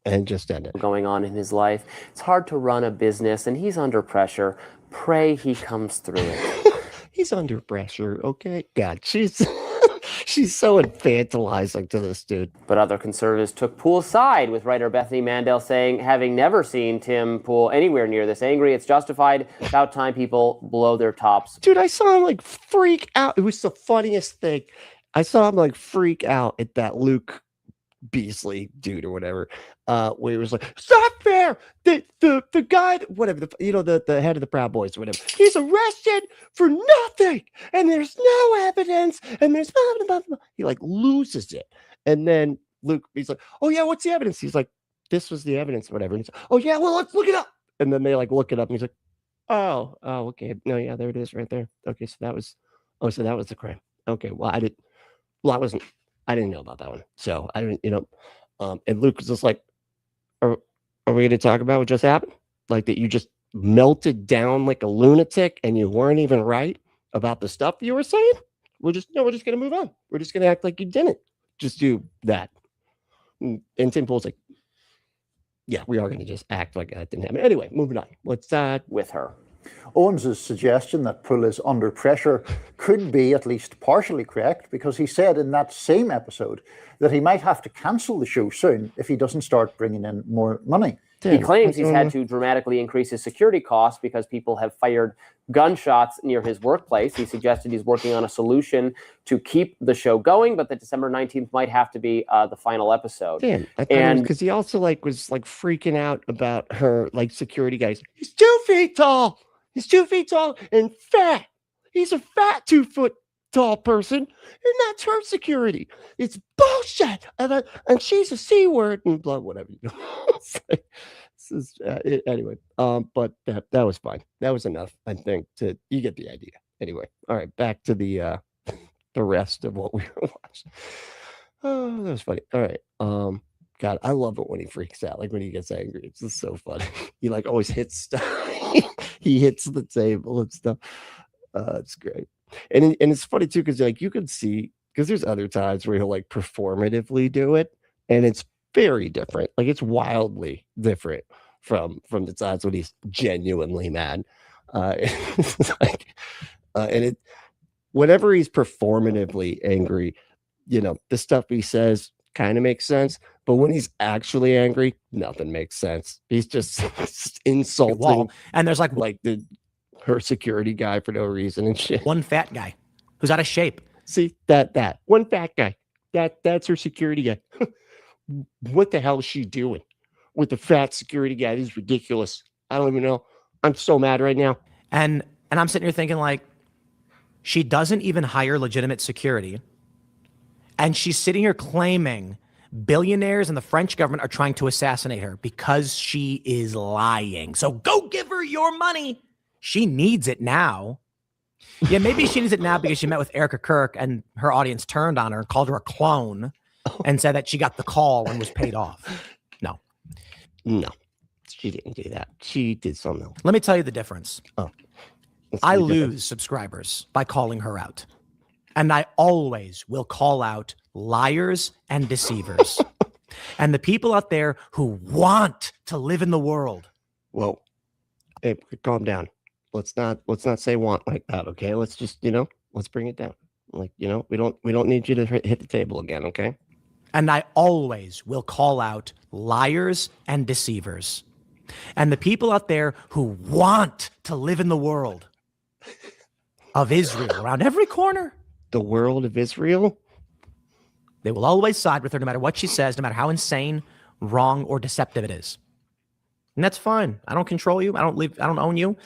S1: and just end it.
S7: Going on in his life. It's hard to run a business and he's under pressure. Pray he comes through it.
S1: He's under pressure. Okay. God, she's so infantilizing to this dude.
S7: But other conservatives took Poole's side, with writer Bethany Mandel saying, having never seen Tim Poole anywhere near this angry, it's justified. About time people blow their tops.
S1: Dude, I saw him freak out. It was the funniest thing. I saw him freak out at that Luke Beasley dude or whatever, where he was like, "It's not fair. The guy, whatever, the head of the Proud Boys, or whatever, he's arrested for nothing, and there's no evidence, and there's blah, blah, blah, blah." He loses it, and then he's like, "Oh yeah, what's the evidence?" He's like, "This was the evidence, whatever." And he's like, "Oh yeah, well let's look it up." And then they look it up, and he's like, "Oh, okay, no, yeah, there it is, right there. Okay, so that was the crime. Okay, well I didn't know about that one. So I didn't, and Luke was just like, are we going to talk about what just happened? Like that you just melted down like a lunatic and you weren't even right about the stuff you were saying? We're just going to move on. We're just going to act like you didn't just do that. And Tim Poole's like, yeah, we are going to just act like that didn't happen. Anyway, moving on. What's
S7: with her?
S6: Owens' suggestion that Poole is under pressure could be at least partially correct, because he said in that same episode that he might have to cancel the show soon if he doesn't start bringing in more money.
S7: He claims he's had to dramatically increase his security costs because people have fired gunshots near his workplace. He suggested he's working on a solution to keep the show going, but that December 19th might have to be the final episode.
S1: Damn, and because he also was freaking out about her security guys. He's 2 feet tall. He's 2 feet tall and fat. He's a fat 2 foot tall person, and that's her security. It's bullshit. And she's a C word and blah, whatever. Anyway. But that was fine. That was enough, I think. You get the idea. Anyway, all right. Back to the rest of what we were watching. Oh, that was funny. All right. God, I love it when he freaks out. When he gets angry, it's just so funny. He always hits stuff. He hits the table and stuff. It's great. And it's funny too, because you can see, because there's other times where he'll performatively do it, and it's very different. It's wildly different from the times when he's genuinely mad. Whenever he's performatively angry, the stuff he says kind of makes sense, but when he's actually angry, nothing makes sense. He's just insulting,
S5: and there's
S1: her security guy for no reason and shit.
S5: One fat guy who's out of shape.
S1: See that one fat guy, that's her security guy. What the hell is she doing with the fat security guy? This is ridiculous. I don't even know. I'm so mad right now.
S5: And I'm sitting here thinking she doesn't even hire legitimate security. And she's sitting here claiming Billionaires and the French government are trying to assassinate her because she is lying. So go give her your money. She needs it now. Yeah, maybe she needs it now because she met with Erica Kirk and her audience turned on her and called her a clone and said that she got the call and was paid off.
S1: No, she didn't do that. She did something else.
S5: Let me tell you the difference.
S1: Oh,
S5: I lose subscribers by calling her out. And I always will call out liars and deceivers. And the people out there who want to live in the world.
S1: Well, hey, calm down. Let's not say want like that, okay? Let's just, let's bring it down. Like, we don't need you to hit the table again, okay?
S5: And I always will call out liars and deceivers. And the people out there who want to live in the world of Israel around every corner.
S1: The world of Israel?
S5: They will always side with her no matter what she says, no matter how insane, wrong, or deceptive it is. And that's fine. I don't control you. I don't own you.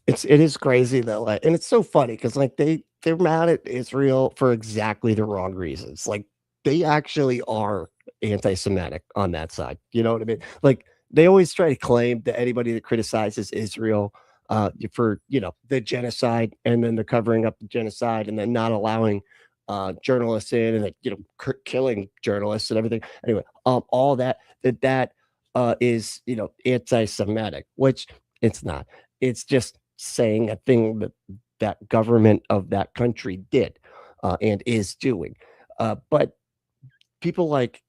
S1: It is crazy though. Like, and it's so funny because like they're mad at Israel for exactly the wrong reasons. Like they actually are anti-Semitic on that side. You know what I mean? Like they always try to claim that anybody that criticizes Israel for the genocide, and then they're covering up the genocide, and then not allowing journalists in, and killing journalists and everything. Anyway, all that is anti-Semitic, which it's not. It's just saying a thing that government of that country did and is doing. But people like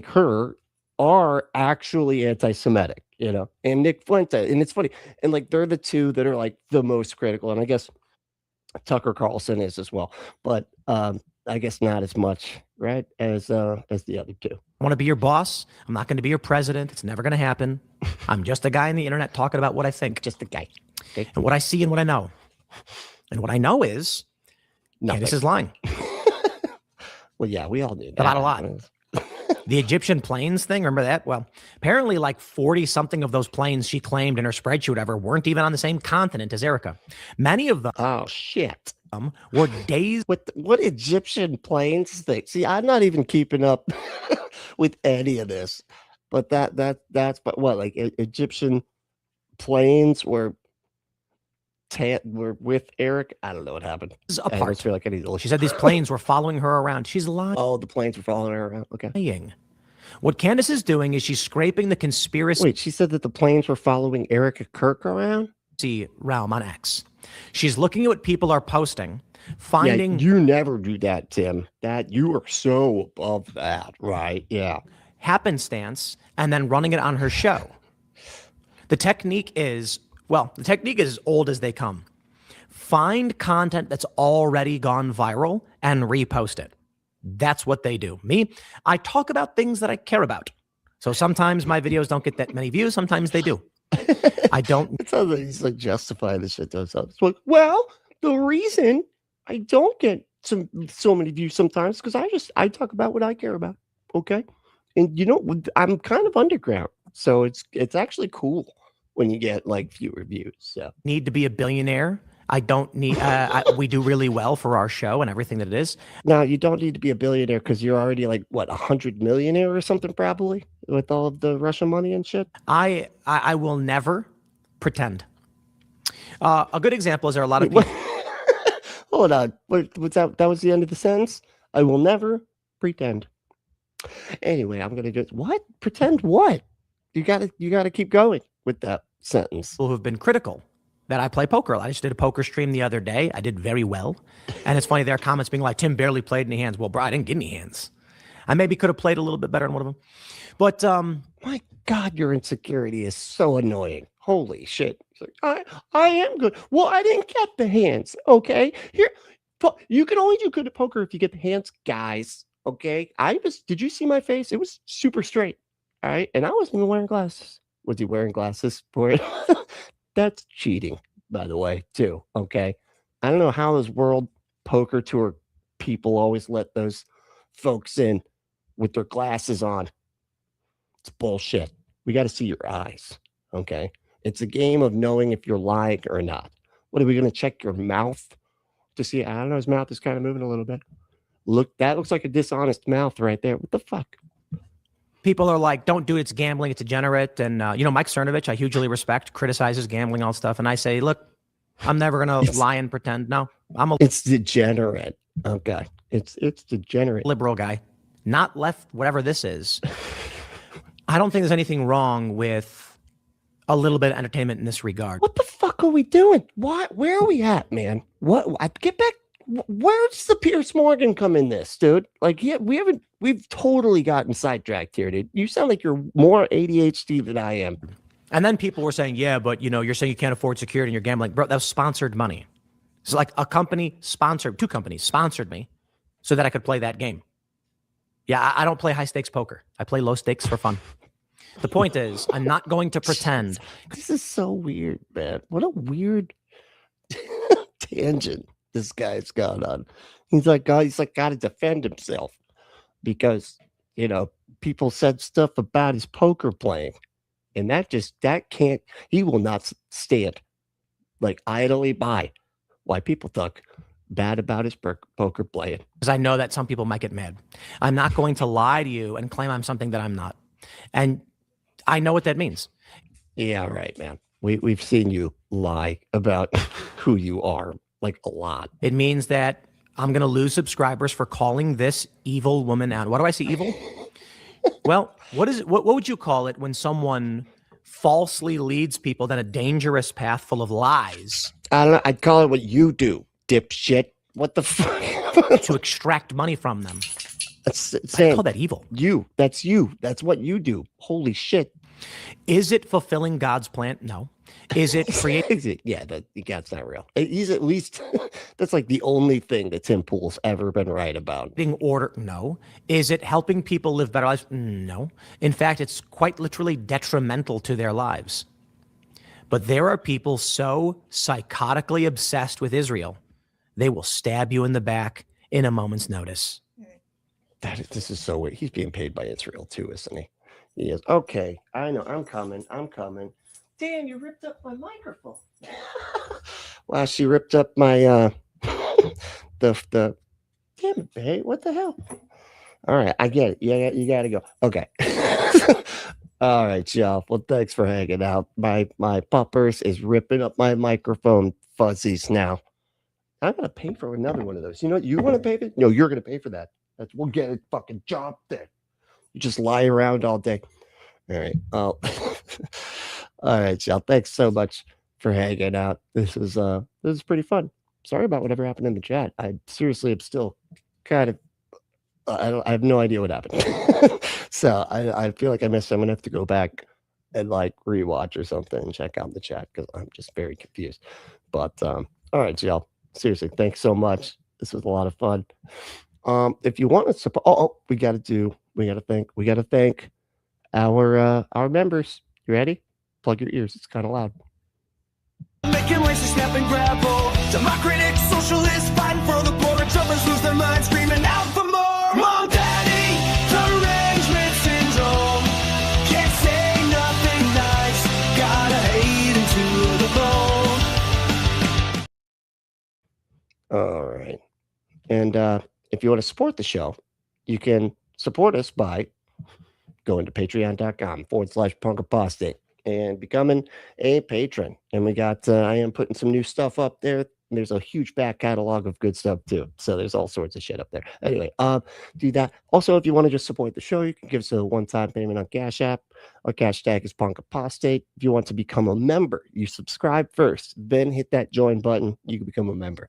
S1: her are actually anti-Semitic, and Nick Fuente, and it's funny, and like they're the two that are like the most critical, and I guess Tucker Carlson is as well, but I guess not as much, right, as the other two.
S5: I want to be your boss. I'm not going to be your president. It's never going to happen. I'm just a guy on the internet talking about what I think.
S1: Just a guy. Okay.
S5: And what I see and what I know. And what I know is Candace is lying.
S1: Well, yeah, we all knew that.
S5: About a lot. The Egyptian planes thing, remember that? Well, apparently like 40 something of those planes she claimed in her spreadsheet, whatever, weren't even on the same continent as Erica. Many of them.
S1: Oh, shit.
S5: Were days.
S1: What Egyptian planes thing? See, I'm not even keeping up with any of this. But that's what, like Egyptian planes were with Eric. I don't know what happened.
S5: Apart.
S1: I almost feel like I need to look.
S5: She said these planes were following her around. She's lying.
S1: Oh, the planes were following her around. Okay.
S5: What Candace is doing is she's scraping the conspiracy.
S1: Wait, she said that the planes were following Erica Kirk around?
S5: Realm on X. She's looking at what people are posting, finding.
S1: Yeah, you never do that, Tim. That you are so above that, right? Yeah.
S5: Happenstance, and then running it on her show. The technique is as old as they come. Find content that's already gone viral and repost it. That's what they do. Me, I talk about things that I care about. So sometimes my videos don't get that many views. Sometimes they do. I don't.
S1: It sounds like he's like justifying the shit to himself. It's like, well, the reason I don't get so many views sometimes because I talk about what I care about. Okay. And I'm kind of underground. So it's actually cool when you get like fewer views. So
S5: need to be a billionaire. I don't need, we do really well for our show and everything that it is.
S1: No, you don't need to be a billionaire because you're already like, what, 100 millionaire or something probably with all of the Russian money and shit.
S5: I will never pretend. A good example is there are a lot of people.
S1: Hold on. What's that? That was the end of the sentence? I will never pretend. Anyway, I'm going to just, what? Pretend what? You gotta keep going with that sentence.
S5: People who have been critical that I play poker. I just did a poker stream the other day. I did very well. And it's funny, there are comments being like, Tim barely played any hands. Well, bro, I didn't get any hands. I maybe could have played a little bit better on one of them. But
S1: my God, your insecurity is so annoying. Holy shit. Like, I am good. Well, I didn't get the hands. Okay. Here, you can only do good at poker if you get the hands, guys. Okay. Did you see my face? It was super straight. All right. And I wasn't even wearing glasses. Was he wearing glasses for it? That's cheating, by the way, too. Okay. I don't know how those World Poker Tour people always let those folks in with their glasses on. It's bullshit. We got to see your eyes. Okay. It's a game of knowing if you're lying or not. What are we going to check your mouth to see? I don't know. His mouth is kind of moving a little bit. That looks like a dishonest mouth right there. What the fuck?
S5: people are like, don't do it, it's gambling, it's degenerate. And, Mike Cernovich, I hugely respect, criticizes gambling, all stuff. And I say, look, I'm never going to lie and pretend. No, I'm a
S1: It's degenerate. Okay. It's degenerate.
S5: liberal guy, not left, whatever this is. I don't think there's anything wrong with a little bit of entertainment in this regard.
S1: What the fuck are we doing? Where are we at, man? Get back. Where does the Piers Morgan come in this, dude? Like, yeah, we've totally gotten sidetracked here, dude. You sound like you're more ADHD than I am.
S5: And then people were saying, yeah, but you're saying you can't afford security and you're gambling. Bro, that was sponsored money. It's like two companies sponsored me so that I could play that game. Yeah, I don't play high stakes poker. I play low stakes for fun. The point is, I'm not going to pretend.
S1: This is so weird, man. What a weird tangent this guy's got on. He's like got to defend himself because, people said stuff about his poker playing. And he will not stand like idly by why people talk bad about his poker playing.
S5: Because I know that some people might get mad. I'm not going to lie to you and claim I'm something that I'm not. And I know what that means.
S1: Yeah, right, man. We've seen you lie about who you are like a lot.
S5: It means that I'm going to lose subscribers for calling this evil woman out. Why do I say evil? Well, what is it? What would you call it when someone falsely leads people down a dangerous path full of lies?
S1: I don't know. I'd call it what you do, dipshit. What the fuck?
S5: To extract money from them.
S1: I
S5: call that evil.
S1: That's you. That's what you do. Holy shit.
S5: Is it fulfilling God's plan? No. Is it creating?
S1: Yeah, God's not real. He's at least, that's like the only thing that Tim Pool's ever been right about.
S5: Order? No. Is it helping people live better lives? No. In fact, it's quite literally detrimental to their lives. But there are people so psychotically obsessed with Israel, they will stab you in the back in a moment's notice.
S1: This is so weird. He's being paid by Israel too, isn't he? He is. Okay, I know. I'm coming. Damn, you ripped up my microphone. Well, she ripped up my the damn it, babe. What the hell? All right, I get it. Yeah, you gotta go. Okay. All right, y'all. Well, thanks for hanging out. My puppers is ripping up my microphone fuzzies now. I'm gonna pay for another one of those. You want to pay for it? No, you're gonna pay for that. We'll get a fucking job there. You just lie around all day. All right. All right, y'all. Thanks so much for hanging out. This is pretty fun. Sorry about whatever happened in the chat. I seriously am still kind of I have no idea what happened. So I feel like I missed. I'm gonna have to go back and like rewatch or something and check out the chat because I'm just very confused. But all right, y'all. Seriously, thanks so much. This was a lot of fun. If you want to support, we got to thank our members. You ready? Plug your ears. It's kind of loud.
S8: Making ways to snap and grapple. Democratic socialists fighting for the poor. Jumpers lose their minds, screaming out for more. Mom, daddy, derangement syndrome. Can't say nothing nice. Gotta hate into the bone.
S1: All right. And if you want to support the show, you can support us by going to patreon.com/punkapostate and becoming a patron. And we got, I am putting some new stuff up there. There's a huge back catalog of good stuff too. So there's all sorts of shit up there. Anyway, do that. Also, if you want to just support the show, you can give us a one-time payment on Cash App. Our cash tag is Apostate. If you want to become a member, you subscribe first, then hit that join button. You can become a member.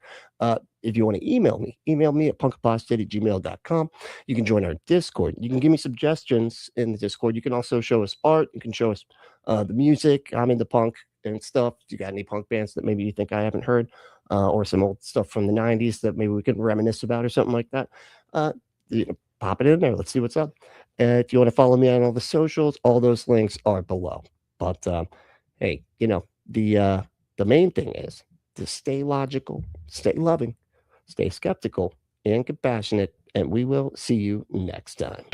S1: If you want to email me at punkapostate@gmail.com. You can join our Discord. You can give me suggestions in the Discord. You can also show us art. You can show us the music. I'm into punk and stuff. Do you got any punk bands that maybe you think I haven't heard? Or some old stuff from the 90s that maybe we can reminisce about or something like that. Pop it in there. Let's see what's up. If you want to follow me on all the socials, all those links are below. But hey, the main thing is to stay logical, stay loving, stay skeptical and compassionate, and we will see you next time.